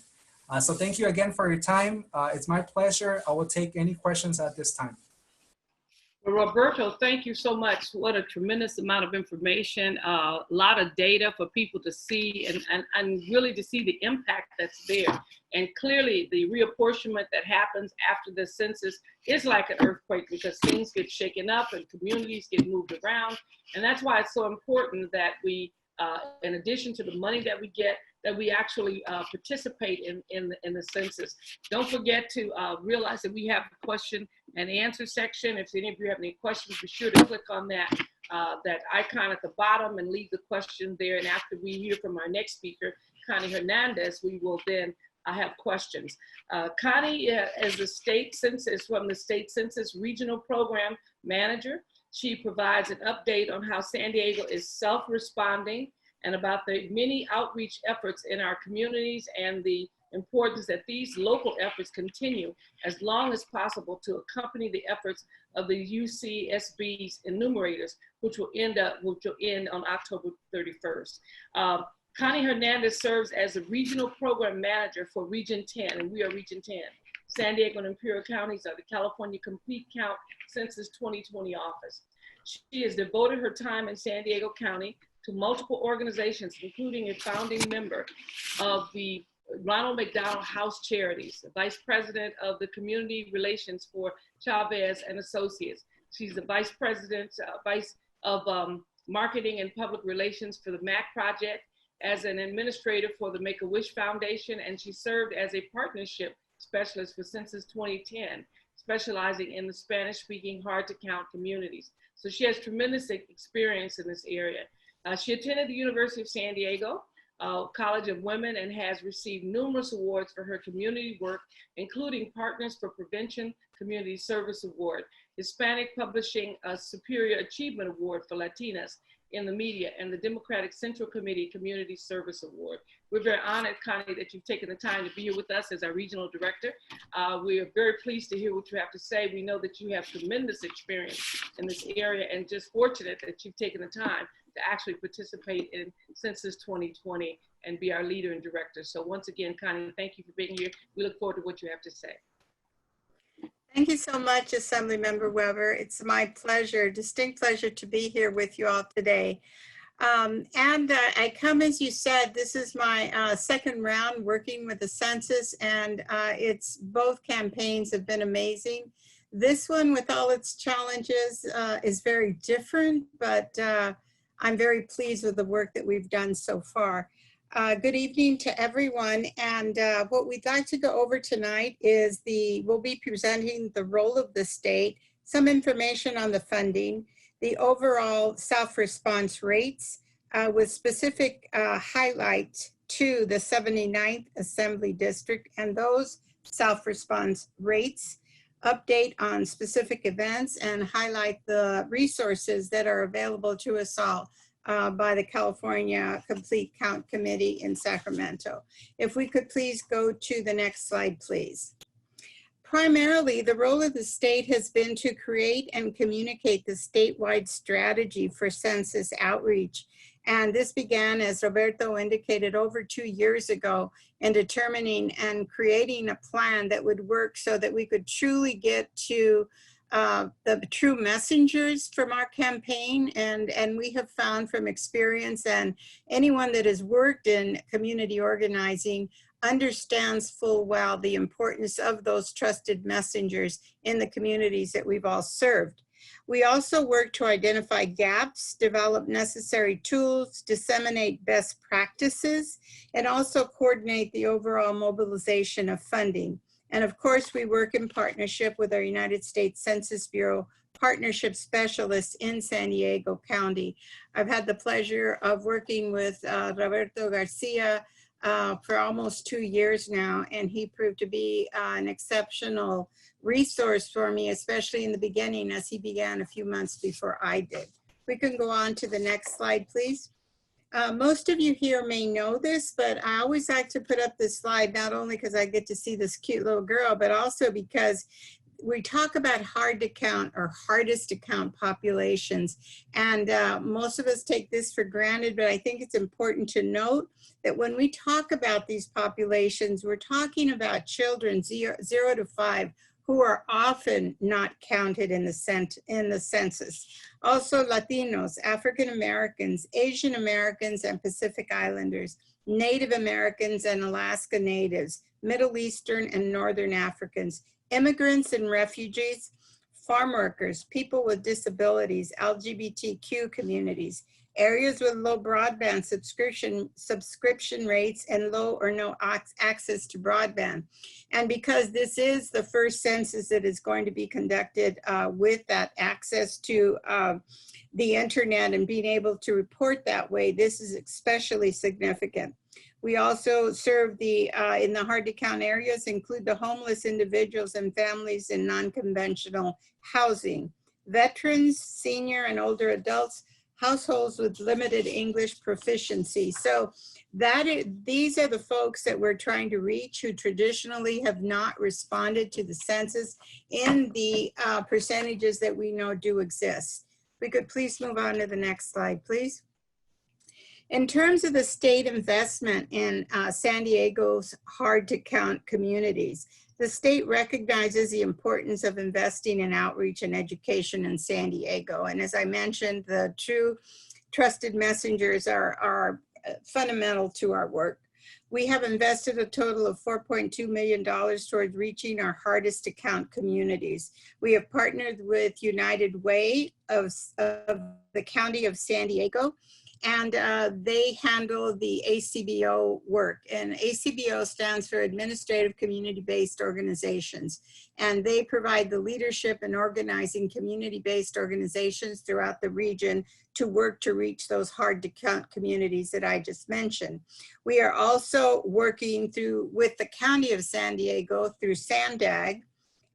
So thank you again for your time. It's my pleasure. I will take any questions at this time. Well, Roberto, thank you so much. What a tremendous amount of information, a lot of data for people to see and really to see the impact that's there. And clearly the reapportionment that happens after the census is like an earthquake, because things get shaken up and communities get moved around. And that's why it's so important that we, in addition to the money that we get, that we actually participate in the census. Don't forget to realize that we have a question and answer section. If any of you have any questions, be sure to click on that icon at the bottom and leave the question there. And after we hear from our next speaker, Connie Hernandez, we will then have questions. Connie is the state census, from the State Census Regional Program Manager. She provides an update on how San Diego is self-responding and about the many outreach efforts in our communities and the importance that these local efforts continue as long as possible to accompany the efforts of the UCSB's enumerators, which will end on October 31st. Connie Hernandez serves as the Regional Program Manager for Region 10, and we are Region 10. San Diego and Imperial Counties are the California Complete Count Census 2020 office. She has devoted her time in San Diego County to multiple organizations, including a founding member of the Ronald McDonald House Charities, the Vice President of the Community Relations for Chavez and Associates. She's the Vice President, Vice of Marketing and Public Relations for the MAC Project, as an administrator for the Make-A-Wish Foundation, and she served as a partnership specialist for Census 2010, specializing in the Spanish-speaking hard-to-count communities. So she has tremendous experience in this area. She attended the University of San Diego College of Women and has received numerous awards for her community work, including Partners for Prevention Community Service Award, Hispanic Publishing Superior Achievement Award for Latinas in the Media, and the Democratic Central Committee Community Service Award. We're very honored, Connie, that you've taken the time to be here with us as our regional director. We are very pleased to hear what you have to say. We know that you have tremendous experience in this area and just fortunate that you've taken the time to actually participate in Census 2020 and be our leader and director. So once again, Connie, thank you for being here. We look forward to what you have to say. Thank you so much, Assemblymember Weber. It's my pleasure, distinct pleasure to be here with you all today. I come, as you said, this is my second round working with the census, and it's both campaigns have been amazing. This one, with all its challenges, is very different, but I'm very pleased with the work that we've done so far. Good evening to everyone, and what we'd like to go over tonight is we'll be presenting the role of the state, some information on the funding, the overall self-response rates, with specific highlights to the 79th Assembly District and those self-response rates, update on specific events, and highlight the resources that are available to us all by the California Complete Count Committee in Sacramento. If we could please go to the next slide, please. Primarily, the role of the state has been to create and communicate the statewide strategy for census outreach. And this began, as Roberto indicated, over 2 years ago in determining and creating a plan that would work so that we could truly get to the true messengers from our campaign. And we have found from experience, and anyone that has worked in community organizing understands full well the importance of those trusted messengers in the communities that we've all served. We also work to identify gaps, develop necessary tools, disseminate best practices, and also coordinate the overall mobilization of funding. And of course, we work in partnership with our United States Census Bureau partnership specialists in San Diego County. I've had the pleasure of working with Roberto Garcia for almost 2 years now, and he proved to be an exceptional resource for me, especially in the beginning, as he began a few months before I did. We can go on to the next slide, please. Most of you here may know this, but I always like to put up this slide, not only because I get to see this cute little girl, but also because we talk about hard to count or hardest to count populations. And most of us take this for granted, but I think it's important to note that when we talk about these populations, we're talking about children 0 to 5 who are often not counted in the census. Also Latinos, African Americans, Asian Americans and Pacific Islanders, Native Americans and Alaska Natives, Middle Eastern and Northern Africans, immigrants and refugees, farm workers, people with disabilities, LGBTQ communities, areas with low broadband subscription rates and low or no access to broadband. And because this is the first census that is going to be conducted with that access to the internet and being able to report that way, this is especially significant. We also serve in the hard to count areas include the homeless individuals and families in non-conventional housing, veterans, senior and older adults, households with limited English proficiency. So these are the folks that we're trying to reach who traditionally have not responded to the census in the percentages that we know do exist. We could please move on to the next slide, please. In terms of the state investment in San Diego's hard to count communities, the state recognizes the importance of investing in outreach and education in San Diego. And as I mentioned, the true trusted messengers are fundamental to our work. We have invested a total of $4.2 million towards reaching our hardest to count communities. We have partnered with United Way of the County of San Diego and they handle the ACBO work. And ACBO stands for Administrative Community-Based Organizations. And they provide the leadership and organizing community-based organizations throughout the region to work to reach those hard-to-count communities that I just mentioned. We are also working with the County of San Diego through SANDAG,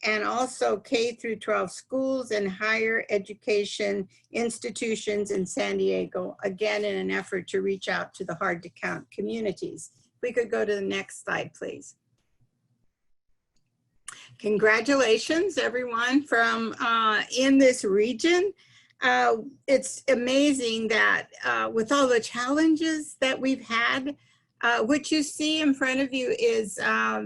and also K through 12 schools and higher education institutions in San Diego, again, in an effort to reach out to the hard to count communities. If we could go to the next slide, please. Congratulations, everyone from in this region. It's amazing that with all the challenges that we've had, what you see in front of you is,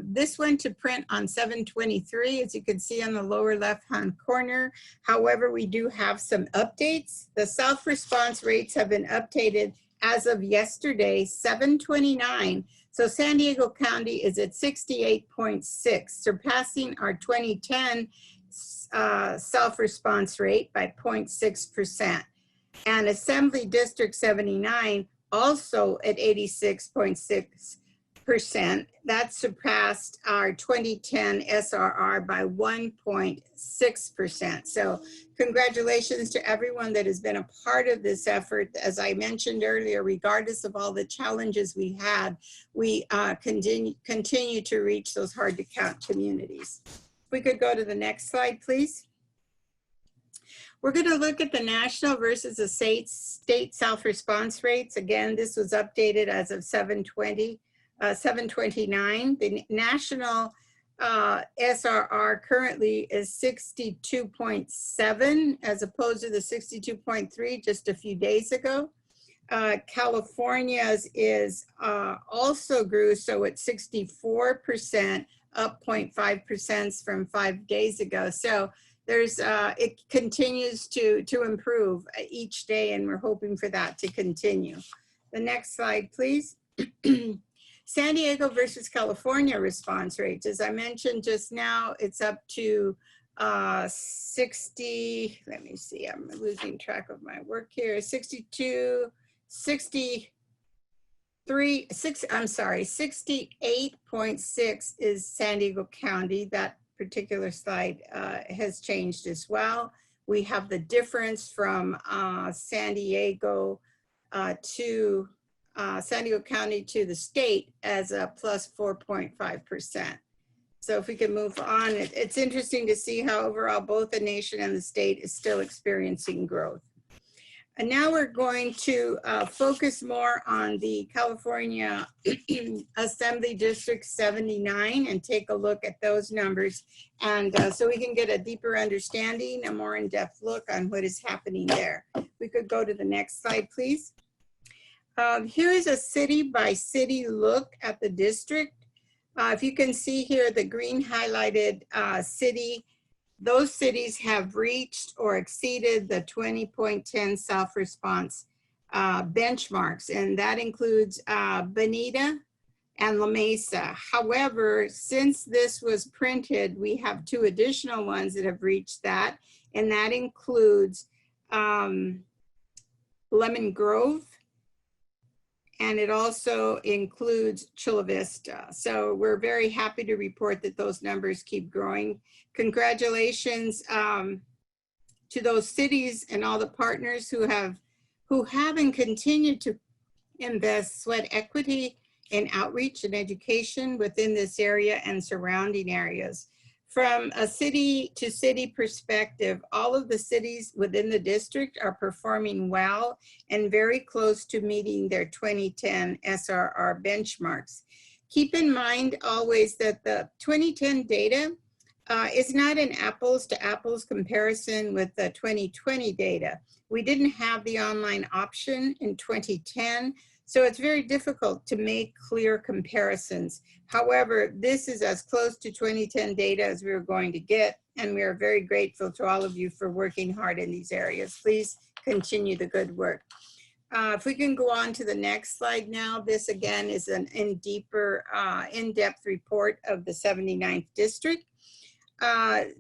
this went to print on 7/23, as you can see on the lower left-hand corner. However, we do have some updates. The self-response rates have been updated as of yesterday, 7/29. So San Diego County is at 68.6, surpassing our 2010 self-response rate by 0.6%. And Assembly District 79 also at 86.6%. That surpassed our 2010 SRR by 1.6%. So congratulations to everyone that has been a part of this effort. As I mentioned earlier, regardless of all the challenges we had, we continue to reach those hard to count communities. If we could go to the next slide, please. We're going to look at the national versus the state self-response rates. Again, this was updated as of 7/29. The national SRR currently is 62.7 as opposed to the 62.3 just a few days ago. California's is also grew, so it's 64%, up 0.5% from 5 days ago. So there's, it continues to improve each day, and we're hoping for that to continue. The next slide, please. San Diego versus California response rates. As I mentioned just now, it's up to 60, let me see, I'm losing track of my work here, 68.6 is San Diego County. That particular slide has changed as well. We have the difference from San Diego County to the state as a plus 4.5%. So if we can move on, it's interesting to see how overall both the nation and the state is still experiencing growth. And now we're going to focus more on the California Assembly District 79 and take a look at those numbers. And so we can get a deeper understanding, a more in-depth look on what is happening there. We could go to the next slide, please. Here is a city by city look at the district. If you can see here, the green highlighted city, those cities have reached or exceeded the 20.10 self-response benchmarks, and that includes Bonita and La Mesa. However, since this was printed, we have 2 additional ones that have reached that, and that includes Lemon Grove, and it also includes Chula Vista. So we're very happy to report that those numbers keep growing. Congratulations to those cities and all the partners who have and continue to invest sweat equity in outreach and education within this area and surrounding areas. From a city to city perspective, all of the cities within the district are performing well and very close to meeting their 2010 SRR benchmarks. Keep in mind always that the 2010 data is not an apples to apples comparison with the 2020 data. We didn't have the online option in 2010, so it's very difficult to make clear comparisons. However, this is as close to 2010 data as we're going to get, and we are very grateful to all of you for working hard in these areas. Please continue the good work. If we can go on to the next slide now, this again is an in-depth report of the 79th district.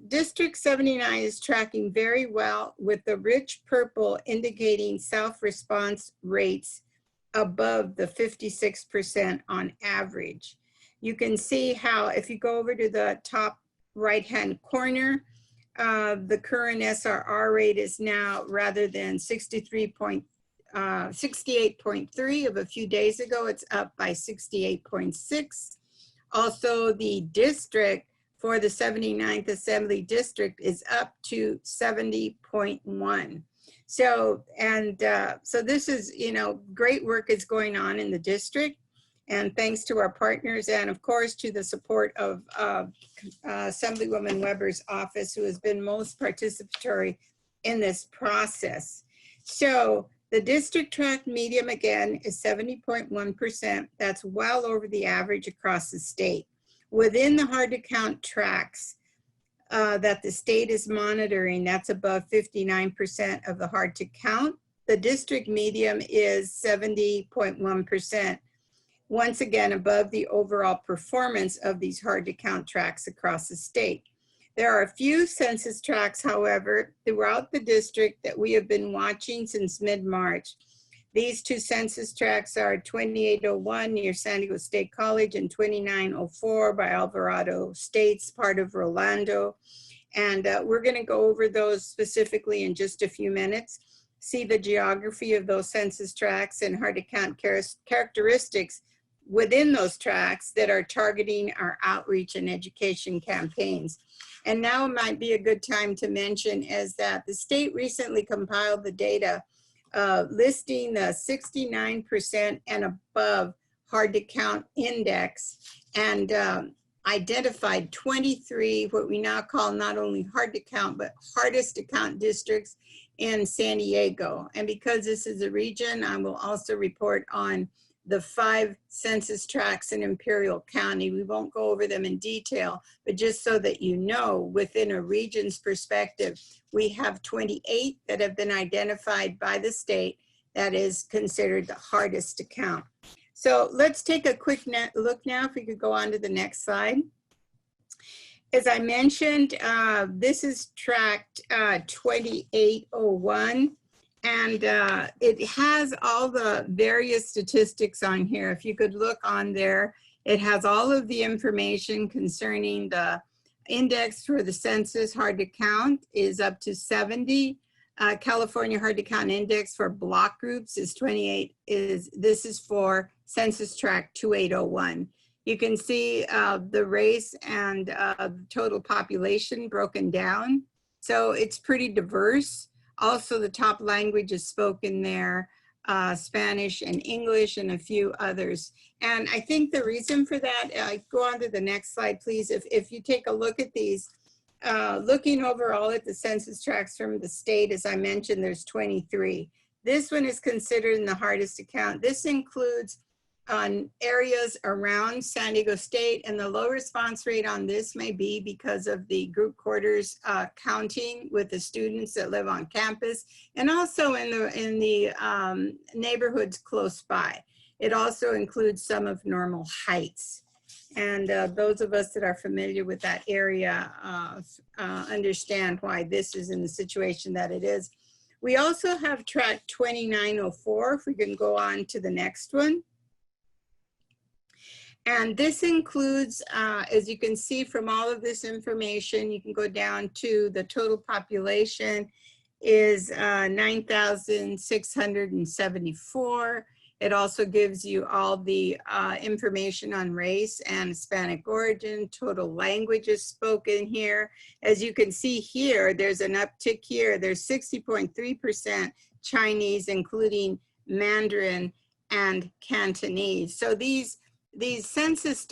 District 79 is tracking very well with the rich purple indicating self-response rates above the 56% on average. You can see how if you go over to the top right-hand corner, the current SRR rate is now, rather than 68.3 of a few days ago, it's up by 68.6. Also, the district for the 79th Assembly District is up to 70.1. So, so this is, you know, great work is going on in the district. And thanks to our partners and of course to the support of Assemblywoman Weber's office, who has been most participatory in this process. So the district track medium again is 70.1%. That's well over the average across the state. Within the hard to count tracks that the state is monitoring, that's above 59% of the hard to count. The district medium is 70.1%. Once again, above the overall performance of these hard to count tracks across the state. There are a few census tracks, however, throughout the district that we have been watching since mid-March. These two census tracts are 2801 near San Diego State College and 2904 by Alvarado Estates, part of Rolando. And we're gonna go over those specifically in just a few minutes. See the geography of those census tracts and hard to count characteristics within those tracts that are targeting our outreach and education campaigns. And now might be a good time to mention is that the state recently compiled the data listing the 69% and above hard to count index and identified 23 what we now call not only hard to count but hardest to count districts in San Diego. And because this is a region, I will also report on the 5 census tracts in Imperial County. We won't go over them in detail, but just so that you know, within a region's perspective, we have 28 that have been identified by the state that is considered the hardest to count. So let's take a quick look now, if we could go on to the next slide. As I mentioned, this is tract 2801. And it has all the various statistics on here. If you could look on there, it has all of the information concerning the index for the census hard to count is up to 70. California hard to count index for block groups is 28. This is for census tract 2801. You can see the race and total population broken down. So it's pretty diverse. Also, the top language is spoken there, Spanish and English and a few others. And I think the reason for that, go on to the next slide, please. If you take a look at these, looking overall at the census tracts from the state, as I mentioned, there's 23. This one is considered in the hardest to count. This includes areas around San Diego State, and the low response rate on this may be because of the group quarters counting with the students that live on campus, and also in the neighborhoods close by. It also includes some of Normal Heights. And those of us that are familiar with that area understand why this is in the situation that it is. We also have tract 2904, if we can go on to the next one. And this includes, as you can see from all of this information, you can go down to the total population is 9,674. It also gives you all the information on race and Hispanic origin, total languages spoken here. As you can see here, there's an uptick here. There's 60.3% Chinese, including Mandarin and Cantonese. So these census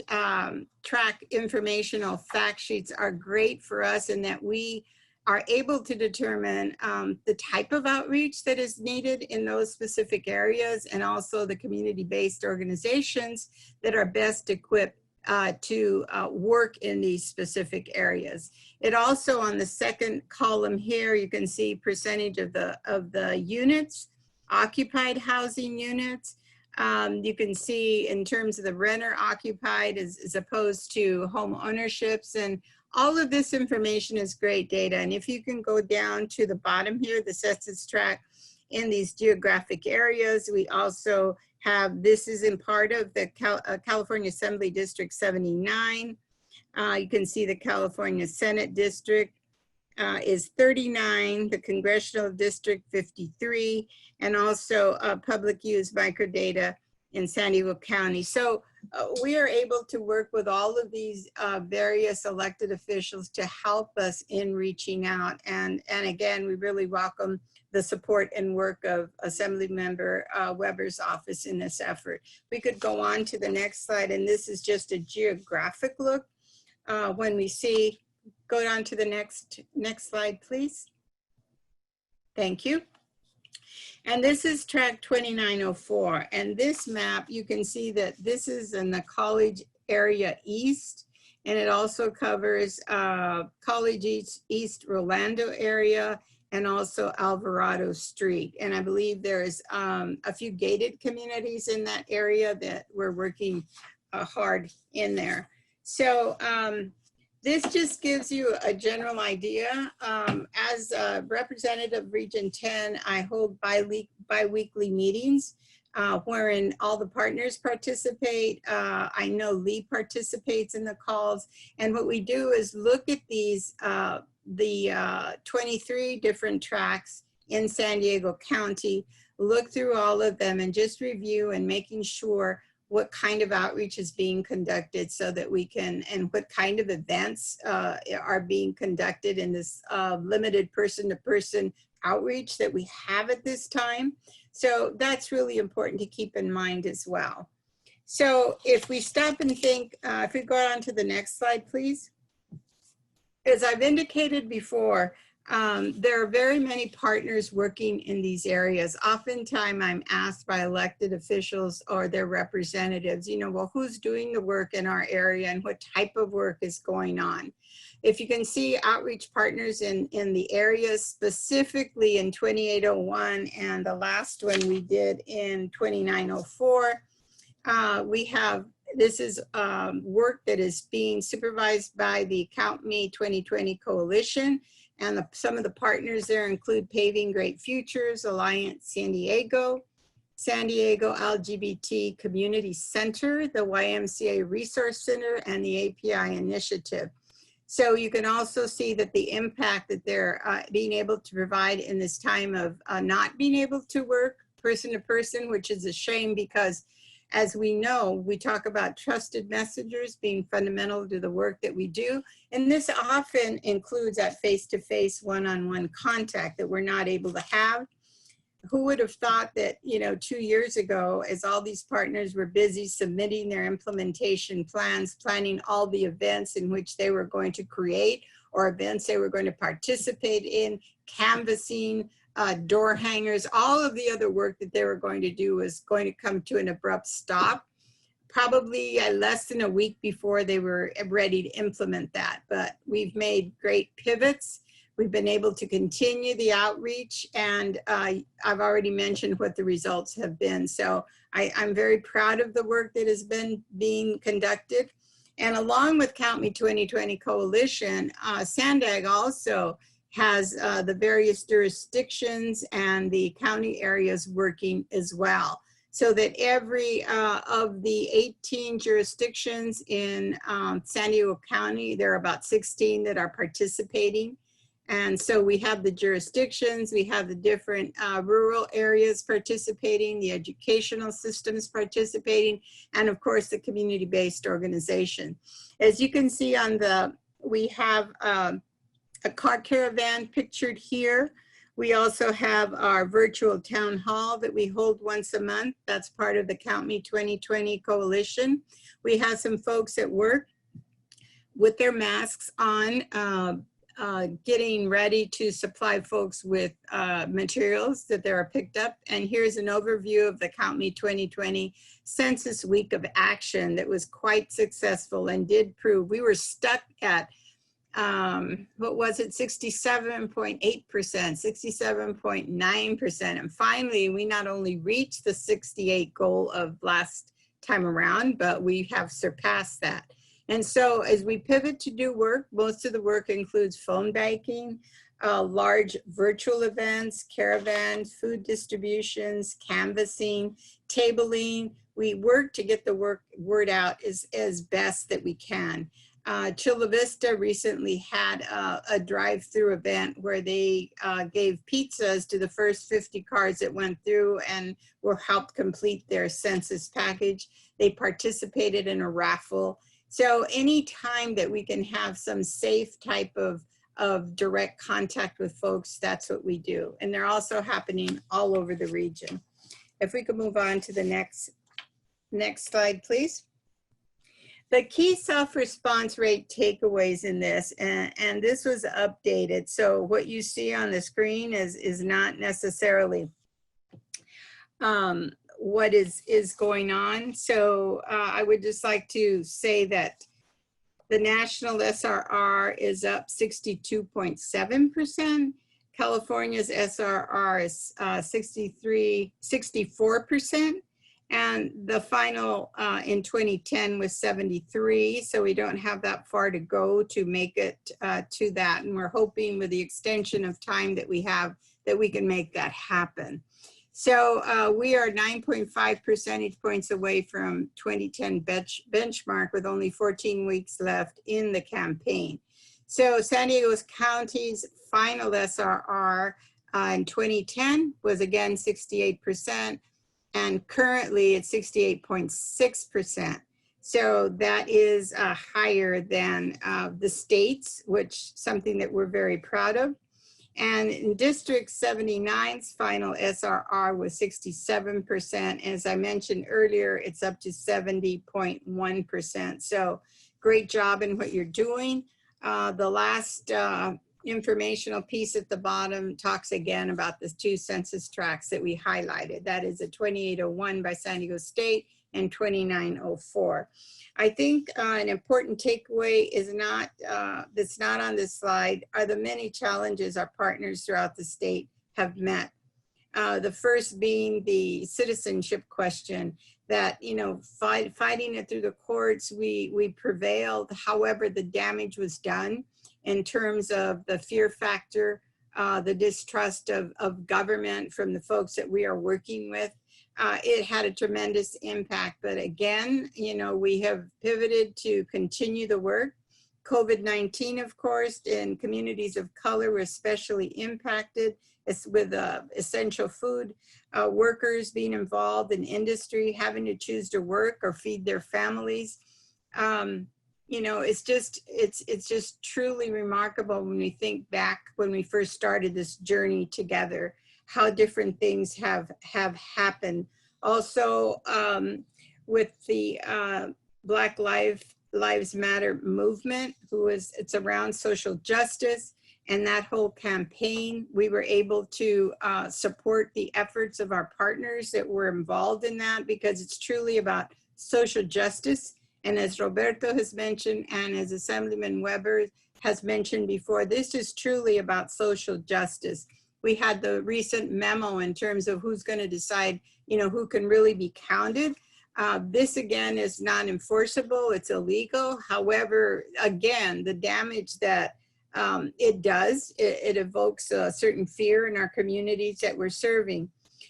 tract informational fact sheets are great for us in that we are able to determine the type of outreach that is needed in those specific areas, and also the community-based organizations that are best equipped to work in these specific areas. It also, on the second column here, you can see percentage of the units, occupied housing units. You can see in terms of the renter occupied as opposed to home ownerships, and all of this information is great data. And if you can go down to the bottom here, the census tract in these geographic areas, we also have, this is in part of the California Assembly District 79. You can see the California Senate District is 39, the Congressional District 53, and also public use microdata in San Diego County. So we are able to work with all of these various elected officials to help us in reaching out. And again, we really welcome the support and work of Assemblymember Weber's office in this effort. We could go on to the next slide, and this is just a geographic look. When we see, go on to the next slide, please. Thank you. And this is tract 2904. And this map, you can see that this is in the College area east, and it also covers College East Rolando area and also Alvarado Street. And I believe there's a few gated communities in that area that we're working hard in there. So this just gives you a general idea. As a representative of Region 10, I hold bi-weekly meetings wherein all the partners participate. I know Lee participates in the calls. And what we do is look at these, the 23 different tracts in San Diego County, look through all of them and just review and making sure what kind of outreach is being conducted so that we can, and what kind of events are being conducted in this limited person-to-person outreach that we have at this time. So that's really important to keep in mind as well. So if we stop and think, if we go on to the next slide, please. As I've indicated before, there are very many partners working in these areas. Oftentimes I'm asked by elected officials or their representatives, you know, well, who's doing the work in our area and what type of work is going on? If you can see outreach partners in the areas, specifically in 2801 and the last one we did in 2904, we have, this is work that is being supervised by the Count Me 2020 Coalition. And some of the partners there include Paving Great Futures, Alliance San Diego LGBT Community Center, the YMCA Resource Center, and the API Initiative. So you can also see that the impact that they're being able to provide in this time of not being able to work person to person, which is a shame because, as we know, we talk about trusted messengers being fundamental to the work that we do. And this often includes that face-to-face, one-on-one contact that we're not able to have. Who would have thought that, you know, 2 years ago, as all these partners were busy submitting their implementation plans, planning all the events in which they were going to create or events they were going to participate in, canvassing, door hangers, all of the other work that they were going to do was going to come to an abrupt stop, probably less than a week before they were ready to implement that. But we've made great pivots. We've been able to continue the outreach, and I've already mentioned what the results have been. So I'm very proud of the work that has been being conducted. And along with Count Me 2020 Coalition, SANDAG also has the various jurisdictions and the county areas working as well. So that every of the 18 jurisdictions in San Diego County, there are about 16 that are participating. And so we have the jurisdictions, we have the different rural areas participating, the educational systems participating, and of course the community-based organization. As you can see on the, we have a car caravan pictured here. We also have our virtual town hall that we hold once a month. That's part of the Count Me 2020 Coalition. We have some folks at work with their masks on, getting ready to supply folks with materials that they are picked up. And here's an overview of the Count Me 2020 Census Week of Action that was quite successful and did prove we were stuck at what was it, 67.8%, 67.9%. And finally, we not only reached the 68 goal of last time around, but we have surpassed that. And so as we pivot to do work, most of the work includes phone banking, large virtual events, caravans, food distributions, canvassing, tabling. We work to get the word out as best that we can. Chula Vista recently had a drive-through event where they gave pizzas to the first 50 cars that went through and were helped complete their census package. They participated in a raffle. So any time that we can have some safe type of direct contact with folks, that's what we do. And they're also happening all over the region. If we could move on to the next slide, please. The key self-response rate takeaways in this, and this was updated. So what you see on the screen is not necessarily what is going on. So I would just like to say that the national SRR is up 62.7%. California's SRR is 64%. And the final in 2010 was 73. So we don't have that far to go to make it to that. And we're hoping with the extension of time that we have that we can make that happen. So we are 9.5 percentage points away from 2010 benchmark with only 14 weeks left in the campaign. So San Diego County's final SRR in 2010 was again 68%, and currently it's 68.6%. So that is higher than the states, which something that we're very proud of. And in District 79's final SRR was 67%. As I mentioned earlier, it's up to 70.1%. So great job in what you're doing. The last informational piece at the bottom talks again about the two census tracts that we highlighted. That is a 2801 by San Diego State and 2904. I think an important takeaway is not, that's not on this slide, are the many challenges our partners throughout the state have met. The first being the citizenship question that, you know, fighting it through the courts, we prevailed. However, the damage was done in terms of the fear factor, the distrust of government from the folks that we are working with. It had a tremendous impact, but again, you know, we have pivoted to continue the work. COVID-19, of course, in communities of color were especially impacted with essential food workers being involved in industry, having to choose to work or feed their families. You know, it's just truly remarkable when we think back when we first started this journey together, how different things have happened. Also, with the Black Lives Matter movement, it's around social justice, and that whole campaign, we were able to support the efforts of our partners that were involved in that, because it's truly about social justice. And as Roberto has mentioned, and as Assemblyman Weber has mentioned before, this is truly about social justice. We had the recent memo in terms of who's going to decide, you know, who can really be counted. This again is non-enforceable, it's illegal. However, again, the damage that it does, it evokes a certain fear in our communities that we're serving.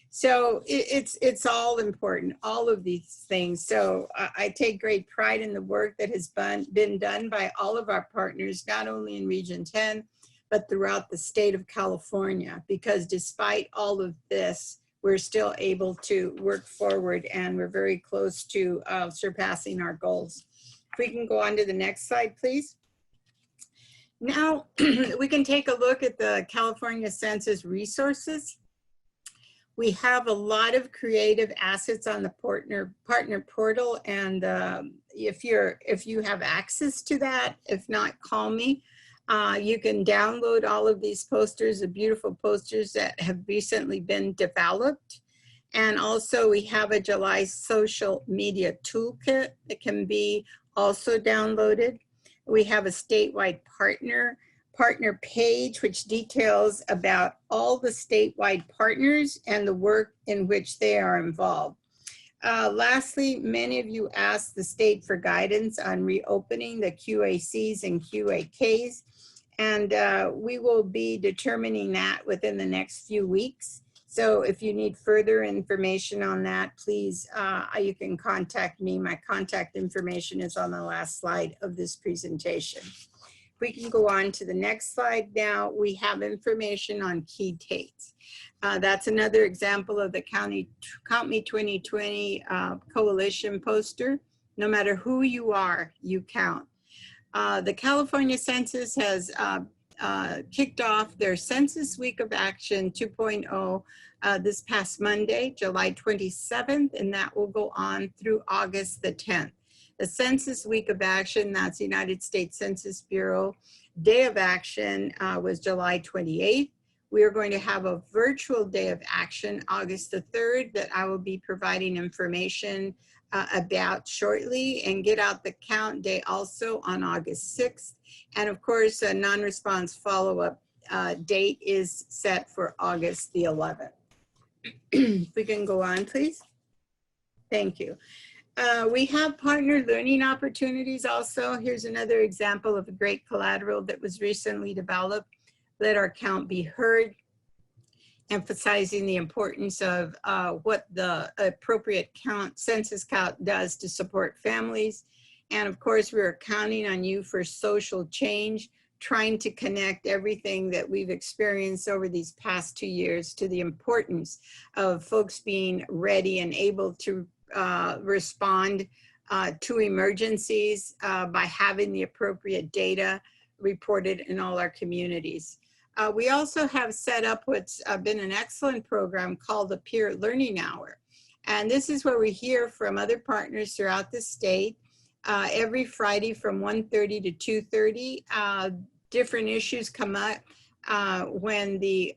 So it's all important, all of these things. So I take great pride in the work that has been done by all of our partners, not only in Region 10, but throughout the state of California, because despite all of this, we're still able to work forward, and we're very close to surpassing our goals. If we can go on to the next slide, please. Now, we can take a look at the California Census resources. We have a lot of creative assets on the partner portal, and if you have access to that, if not, call me. You can download all of these posters, the beautiful posters that have recently been developed. And also we have a July social media toolkit that can be also downloaded. We have a statewide partner page, which details about all the statewide partners and the work in which they are involved. Lastly, many of you asked the state for guidance on reopening the QACs and QAKs, and we will be determining that within the next few weeks. So if you need further information on that, please, you can contact me. My contact information is on the last slide of this presentation. We can go on to the next slide now. We have information on key dates. That's another example of the Count Me 2020 coalition poster. No matter who you are, you count. The California Census has kicked off their Census Week of Action 2.0 this past Monday, July 27th, and that will go on through August the 10th. The Census Week of Action, that's the United States Census Bureau Day of Action, was July 28th. We are going to have a virtual Day of Action, August the 3rd, that I will be providing information about shortly, and Get Out the Count Day also on August 6th. And of course, a non-response follow-up date is set for August the 11th. If we can go on, please. Thank you. We have partner learning opportunities also. Here's another example of a great collateral that was recently developed. Let Our Count Be Heard, emphasizing the importance of what the appropriate census count does to support families. And of course, we're counting on you for social change, trying to connect everything that we've experienced over these past 2 years to the importance of folks being ready and able to respond to emergencies by having the appropriate data reported in all our communities. We also have set up what's been an excellent program called the Peer Learning Hour. And this is where we hear from other partners throughout the state every Friday from 1:30 to 2:30. Different issues come up when the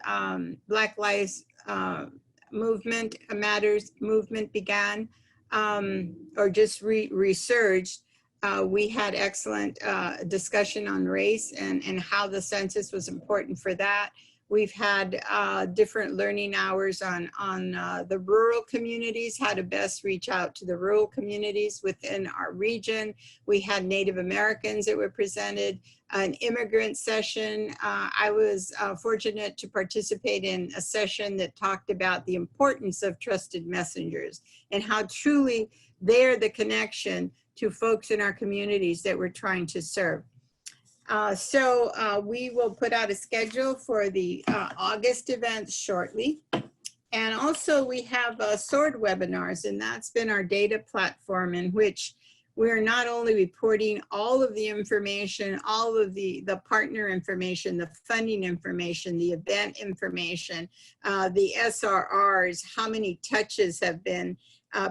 Black Lives movement began or just resurged. We had excellent discussion on race and how the census was important for that. We've had different learning hours on the rural communities, how to best reach out to the rural communities within our region. We had Native Americans that were presented, an immigrant session. I was fortunate to participate in a session that talked about the importance of trusted messengers and how truly they're the connection to folks in our communities that we're trying to serve. We will put out a schedule for the August events shortly. And also we have SWORD webinars, and that's been our data platform in which we're not only reporting all of the information, all of the partner information, the funding information, the event information, the SRRs, how many touches have been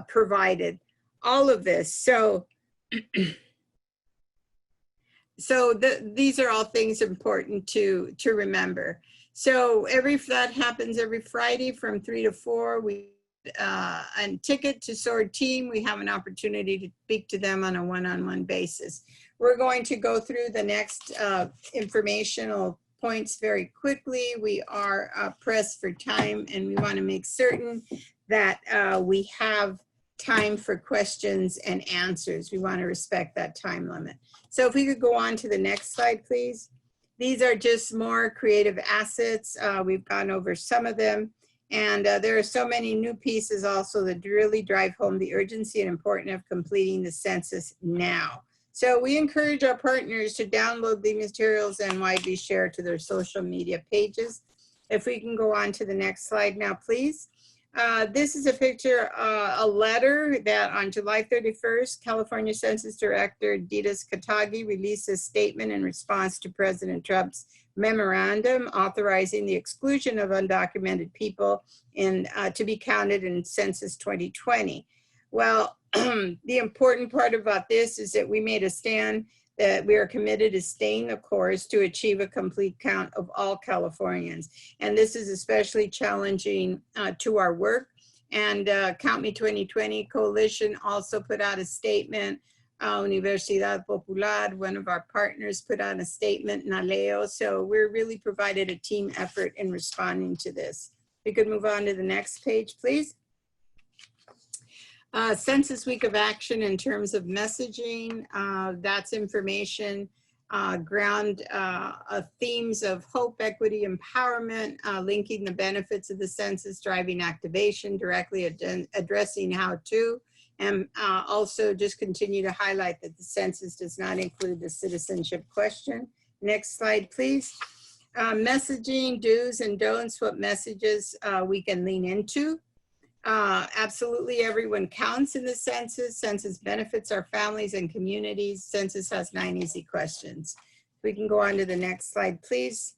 provided, all of this. These are all things important to remember. So that happens every Friday from 3 to 4. And ticket to SWORD team, we have an opportunity to speak to them on a one-on-one basis. We're going to go through the next informational points very quickly. We are pressed for time, and we want to make certain that we have time for questions and answers. We want to respect that time limit. So if we could go on to the next slide, please. These are just more creative assets. We've gone over some of them. And there are so many new pieces also that really drive home the urgency and importance of completing the census now. So we encourage our partners to download the materials and widely share to their social media pages. If we can go on to the next slide now, please. This is a picture, a letter that on July 31st, California Census Director Ditas Katagi released a statement in response to President Trump's memorandum authorizing the exclusion of undocumented people to be counted in Census 2020. Well, the important part about this is that we made a stand that we are committed to staying the course to achieve a complete count of all Californians. And this is especially challenging to our work. And Count Me 2020 Coalition also put out a statement. Universidad Popular, one of our partners, put out a statement, Naleo. So we're really provided a team effort in responding to this. We could move on to the next page, please. Census Week of Action in terms of messaging, that's information, ground themes of hope, equity, empowerment, linking the benefits of the census, driving activation, directly addressing how to, and also just continue to highlight that the census does not include the citizenship question. Next slide, please. Messaging, do's and don'ts, what messages we can lean into. Absolutely everyone counts in the census. Census benefits our families and communities. Census has 9 easy questions. We can go on to the next slide, please.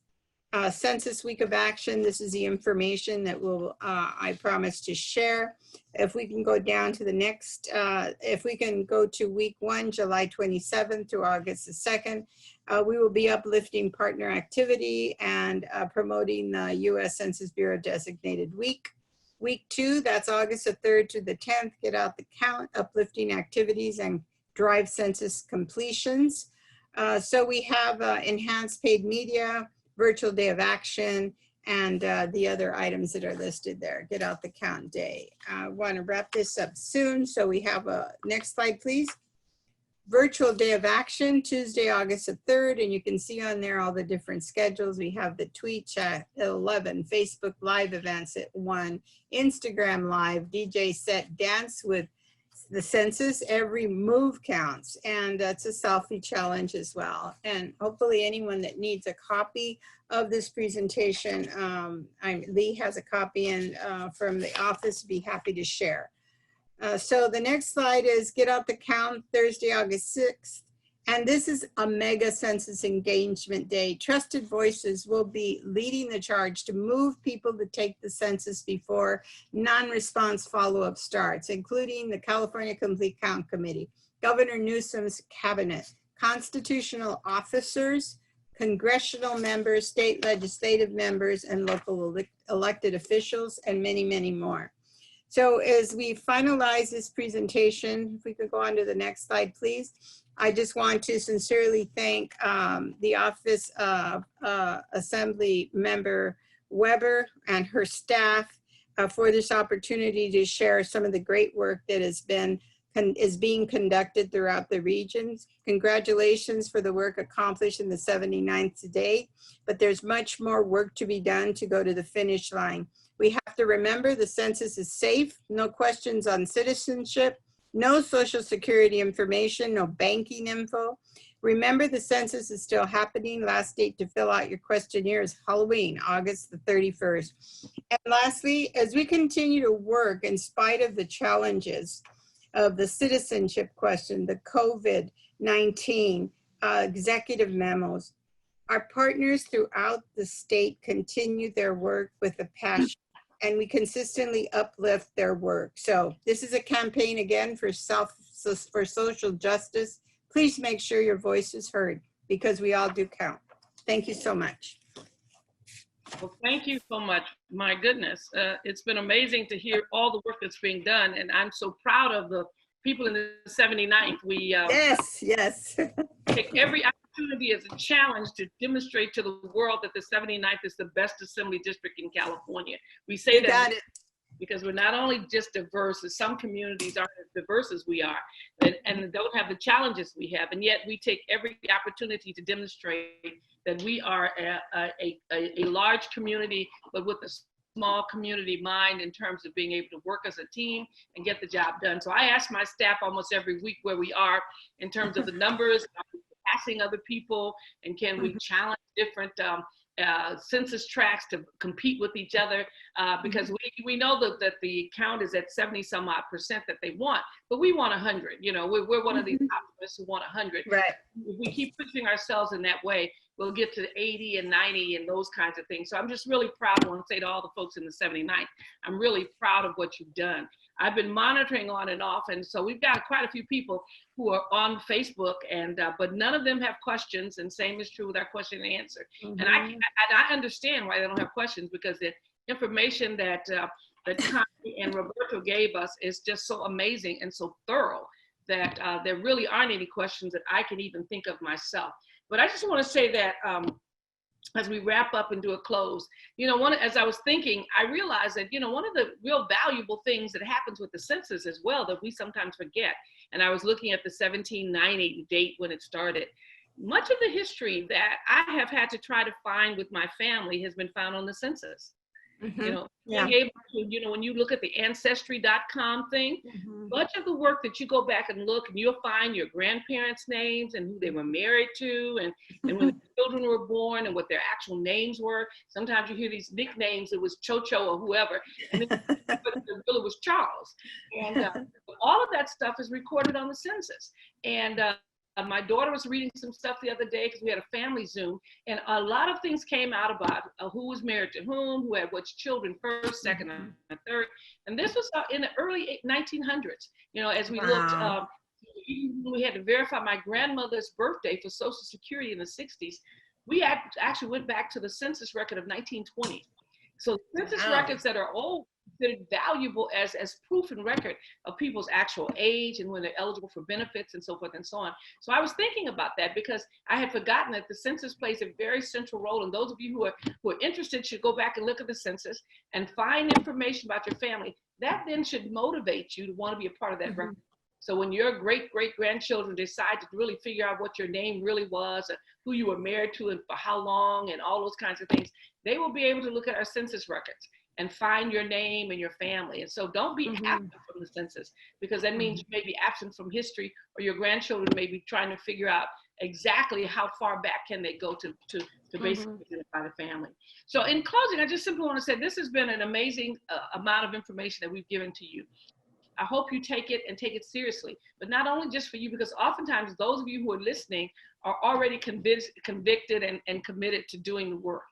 Census Week of Action. This is the information that I promise to share. If we can go down to the next, if we can go to week 1, July 27th through August the 2nd, we will be uplifting partner activity and promoting the U.S. Census Bureau designated week. Week 2, that's August the 3rd to the 10th, get out the count, uplifting activities and drive census completions. So we have enhanced paid media, virtual day of action, and the other items that are listed there. Get out the count day. I want to wrap this up soon. So we have a next slide, please. Virtual day of action, Tuesday, August the 3rd, and you can see on there all the different schedules. We have the tweet chat at 11, Facebook live events at 1, Instagram live, DJ set dance with the census, every move counts, and that's a selfie challenge as well. And hopefully anyone that needs a copy of this presentation, Lee has a copy and from the office, be happy to share. So the next slide is get out the count, Thursday, August 6th. And this is a mega census engagement day. Trusted voices will be leading the charge to move people to take the census before non-response follow-up starts, including the California Complete Count Committee, Governor Newsom's cabinet, constitutional officers, congressional members, state legislative members, and local elected officials, and many, many more. So as we finalize this presentation, if we could go on to the next slide, please. I just want to sincerely thank the office of Assemblymember Weber and her staff for this opportunity to share some of the great work that is being conducted throughout the regions. Congratulations for the work accomplished in the 79th to date, but there's much more work to be done to go to the finish line. We have to remember the census is safe, no questions on citizenship, no social security information, no banking info. Remember the census is still happening. Last date to fill out your questionnaire is Halloween, August the 31st. And lastly, as we continue to work in spite of the challenges of the citizenship question, the COVID-19 executive memos, our partners throughout the state continue their work with a passion, and we consistently uplift their work. So this is a campaign again for social justice. Please make sure your voice is heard because we all do count. Thank you so much. Well, thank you so much. My goodness, it's been amazing to hear all the work that's being done, and I'm so proud of the people in the 79th. We yes. take every opportunity as a challenge to demonstrate to the world that the 79th is the best assembly district in California. We say You that got it. because we're not only just diverse, as some communities aren't as diverse as we are, and don't have the challenges we have, and yet we take every opportunity to demonstrate that we are a large community, but with a small community mind in terms of being able to work as a team and get the job done. So I ask my staff almost every week where we are in terms of the numbers, passing other people, and can we challenge different census tracts to compete with each other, because we know that the count is at 70 some odd % that they want, but we want 100. You know, we're one of these optimists who want 100. Right. If we keep pushing ourselves in that way, we'll get to 80 and 90 and those kinds of things. So I'm just really proud. I want to say to all the folks in the 79th, I'm really proud of what you've done. I've been monitoring on and off, and so we've got quite a few people who are on Facebook, and but none of them have questions, and same is true with our question and answer. And I understand why they don't have questions, because the information that Connie and Roberto gave us is just so amazing and so thorough that there really aren't any questions that I can even think of myself. But I just want to say that as we wrap up and do a close, you know, as I was thinking, I realized that, you know, one of the real valuable things that happens with the census as well that we sometimes forget, and I was looking at the 1790 date when it started, much of the history that I have had to try to find with my family has been found on the census. You know, Yeah. being able to, you know, when you look at the ancestry.com thing, much of the work that you go back and look, and you'll find your grandparents' names and who they were married to, and when the children were born and what their actual names were. Sometimes you hear these nicknames, it was Cho-Cho or whoever, and then it really was Charles. And all of that stuff is recorded on the census. And my daughter was reading some stuff the other day because we had a family Zoom, and a lot of things came out about who was married to who had which children first, second, and third. And this was in the early 1900s. You know, as we looked, we had to verify my grandmother's birthday for Social Security in the 60s. We actually went back to the census record of 1920. So census records that are old, they're valuable as proof and record of people's actual age and when they're eligible for benefits and so forth and so on. So I was thinking about that because I had forgotten that the census plays a very central role. And those of you who are interested should go back and look at the census and find information about your family. That then should motivate you to want to be a part of that record. So when your great-great-grandchildren decide to really figure out what your name really was, and who you were married to and for how long and all those kinds of things, they will be able to look at our census records and find your name and your family. And so don't be absent from the census, because that means you may be absent from history, or your grandchildren may be trying to figure out exactly how far back can they go to basically identify the family. So in closing, I just simply want to say this has been an amazing amount of information that we've given to you. I hope you take it and take it seriously, but not only just for you, because oftentimes those of you who are listening are already convicted and committed to doing the work.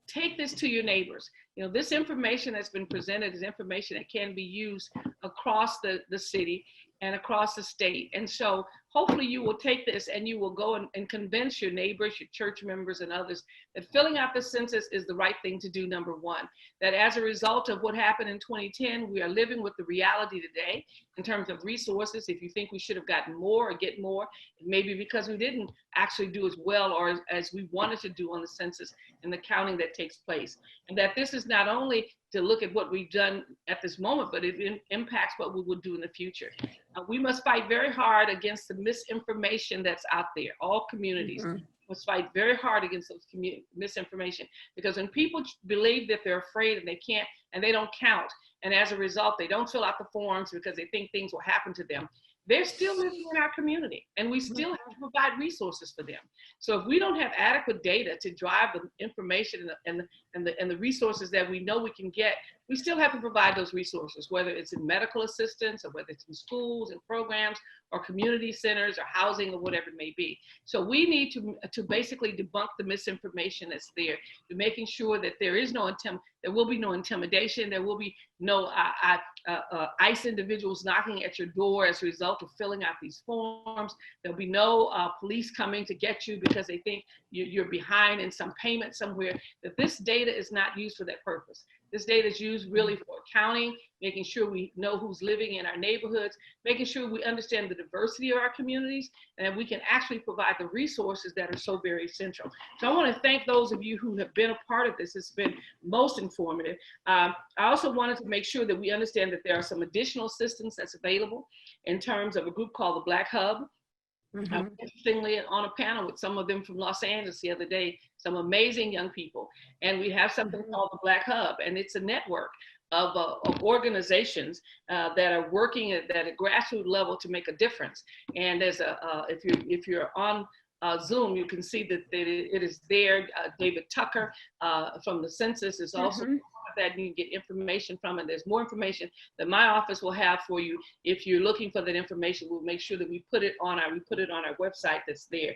Take this to your neighbors. You know, this information that's been presented is information that can be used across the city and across the state. And so hopefully you will take this and you will go and convince your neighbors, your church members and others that filling out the census is the right thing to do, number one. That as a result of what happened in 2010, we are living with the reality today in terms of resources. If you think we should have gotten more or get more, it may be because we didn't actually do as well or as we wanted to do on the census and the counting that takes place. And that this is not only to look at what we've done at this moment, but it impacts what we will do in the future. We must fight very hard against the misinformation that's out there. All communities must fight very hard against those misinformation, because when people believe that they're afraid and they can't and they don't count, and as a result they don't fill out the forms because they think things will happen to them, they're still living in our community, and we still have to provide resources for them. So if we don't have adequate data to drive the information and the resources that we know we can get, we still have to provide those resources, whether it's in medical assistance or whether it's in schools and programs or community centers or housing or whatever it may be. So we need to basically debunk the misinformation that's there, to making sure that there is no there will be no intimidation, there will be no ICE individuals knocking at your door as a result of filling out these forms. There'll be no police coming to get you because they think you're behind in some payment somewhere. That this data is not used for that purpose. This data is used really for accounting, making sure we know who's living in our neighborhoods, making sure we understand the diversity of our communities, and that we can actually provide the resources that are so very essential. So I want to thank those of you who have been a part of this. It's been most informative. I also wanted to make sure that we understand that there are some additional assistance that's available in terms of a group called the Black Hub. Interestingly, on a panel with some of them from Los Angeles the other day, some amazing young people. And we have something called the Black Hub, and it's a network of organizations that are working at a grassroots level to make a difference. And as if you're on Zoom, you can see that it is there. David Tucker from the Census is also that you can get information from, and there's more information that my office will have for you. If you're looking for that information, we'll make sure that we put it on our website that's there.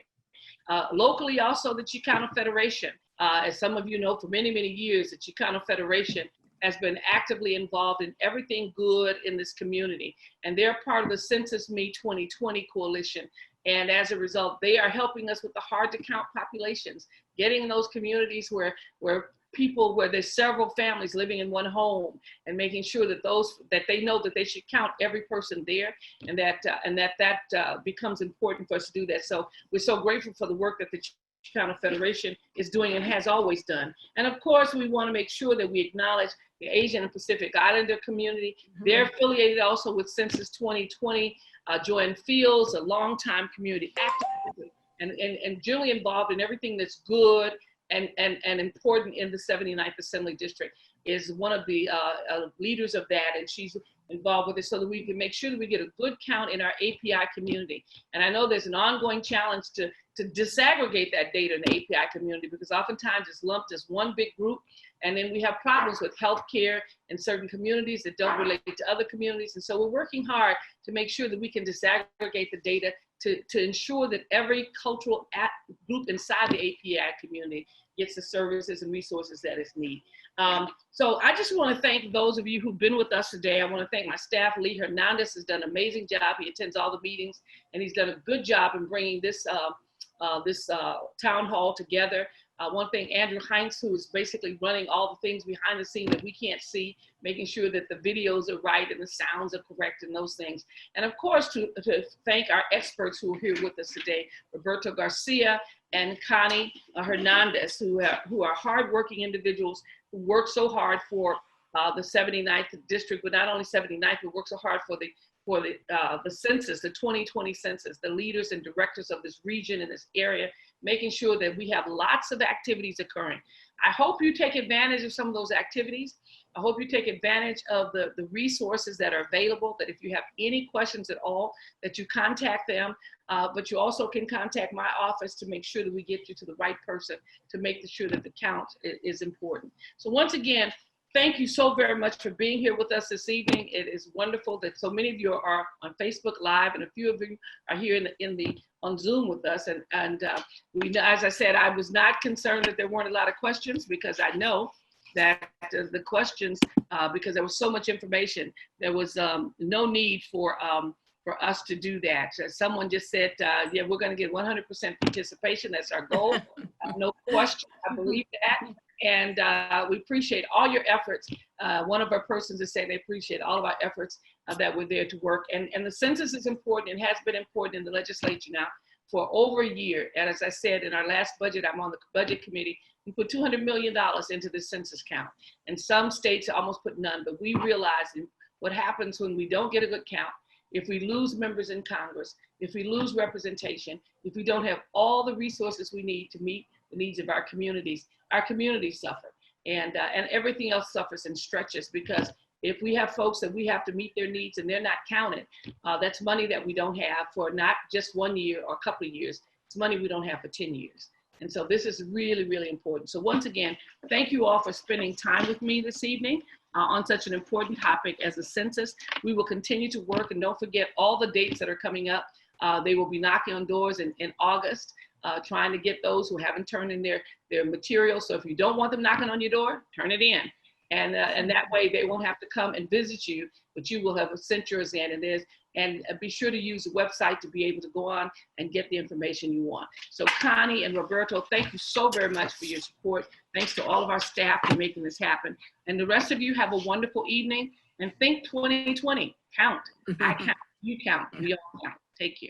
Locally, also the Chicano Federation, as some of you know, for many, many years, the Chicano Federation has been actively involved in everything good in this community, and they're part of the Census Me 2020 coalition. And as a result, they are helping us with the hard to count populations, getting in those communities where there's several families living in one home, and making sure that they know that they should count every person there, and that becomes important for us to do that. So we're so grateful for the work that the County Federation is doing and has always done. And of course, we want to make sure that we acknowledge the Asian and Pacific Islander community. They're affiliated also with Census 2020. Joanne Fields, a longtime community activist, and generally involved in everything that's good and important in the 79th Assembly District, is one of the leaders of that, and she's involved with it so that we can make sure that we get a good count in our API community. And I know there's an ongoing challenge to disaggregate that data in the API community, because oftentimes it's lumped as one big group, and then we have problems with healthcare in certain communities that don't relate to other communities. And so we're working hard to make sure that we can disaggregate the data to ensure that every cultural group inside the API community gets the services and resources that it needs. So I just want to thank those of you who've been with us today. I want to thank my staff. Lee Hernandez has done an amazing job. He attends all the meetings, and he's done a good job in bringing this town hall together. I want to thank Andrew Heinz, who is basically running all the things behind the scenes that we can't see, making sure that the videos are right and the sounds are correct and those things. And of course, to thank our experts who are here with us today, Roberto Garcia and Connie Hernandez, who are hardworking individuals who work so hard for the 79th district, but not only 79th, but work so hard for the census, the 2020 census, the leaders and directors of this region and this area, making sure that we have lots of activities occurring. I hope you take advantage of some of those activities. I hope you take advantage of the resources that are available, that if you have any questions at all, that you contact them, but you also can contact my office to make sure that we get you to the right person to make sure that the count is important. So once again, thank you so very much for being here with us this evening. It is wonderful that so many of you are on Facebook Live, and a few of you are here on Zoom with us. And as I said, I was not concerned that there weren't a lot of questions, because I know that the questions, because there was so much information, there was no need for us to do that. Someone just said, yeah, we're going to get 100% participation. That's our goal. No question. I believe that. And we appreciate all your efforts. One of our persons is saying they appreciate all of our efforts that we're there to work. And the census is important and has been important in the legislature now for over a year. And as I said, in our last budget, I'm on the budget committee, we put $200 million into the census count. And some states almost put none, but we realize what happens when we don't get a good count, if we lose members in Congress, if we lose representation, if we don't have all the resources we need to meet the needs of our communities suffer, and everything else suffers and stretches, because if we have folks that we have to meet their needs and they're not counted, that's money that we don't have for not just 1 year or a couple of years. It's money we don't have for 10 years. And so this is really, really important. So once again, thank you all for spending time with me this evening on such an important topic as the census. We will continue to work, and don't forget all the dates that are coming up. They will be knocking on doors in August, trying to get those who haven't turned in their material. So if you don't want them knocking on your door, turn it in. And that way they won't have to come and visit you, but you will have sent yours in. And be sure to use the website to be able to go on and get the information you want. So Connie and Roberto, thank you so very much for your support. Thanks to all of our staff for making this happen. And the rest of you have a wonderful evening, and think 2020, count. I count, you count, we all count. Take care.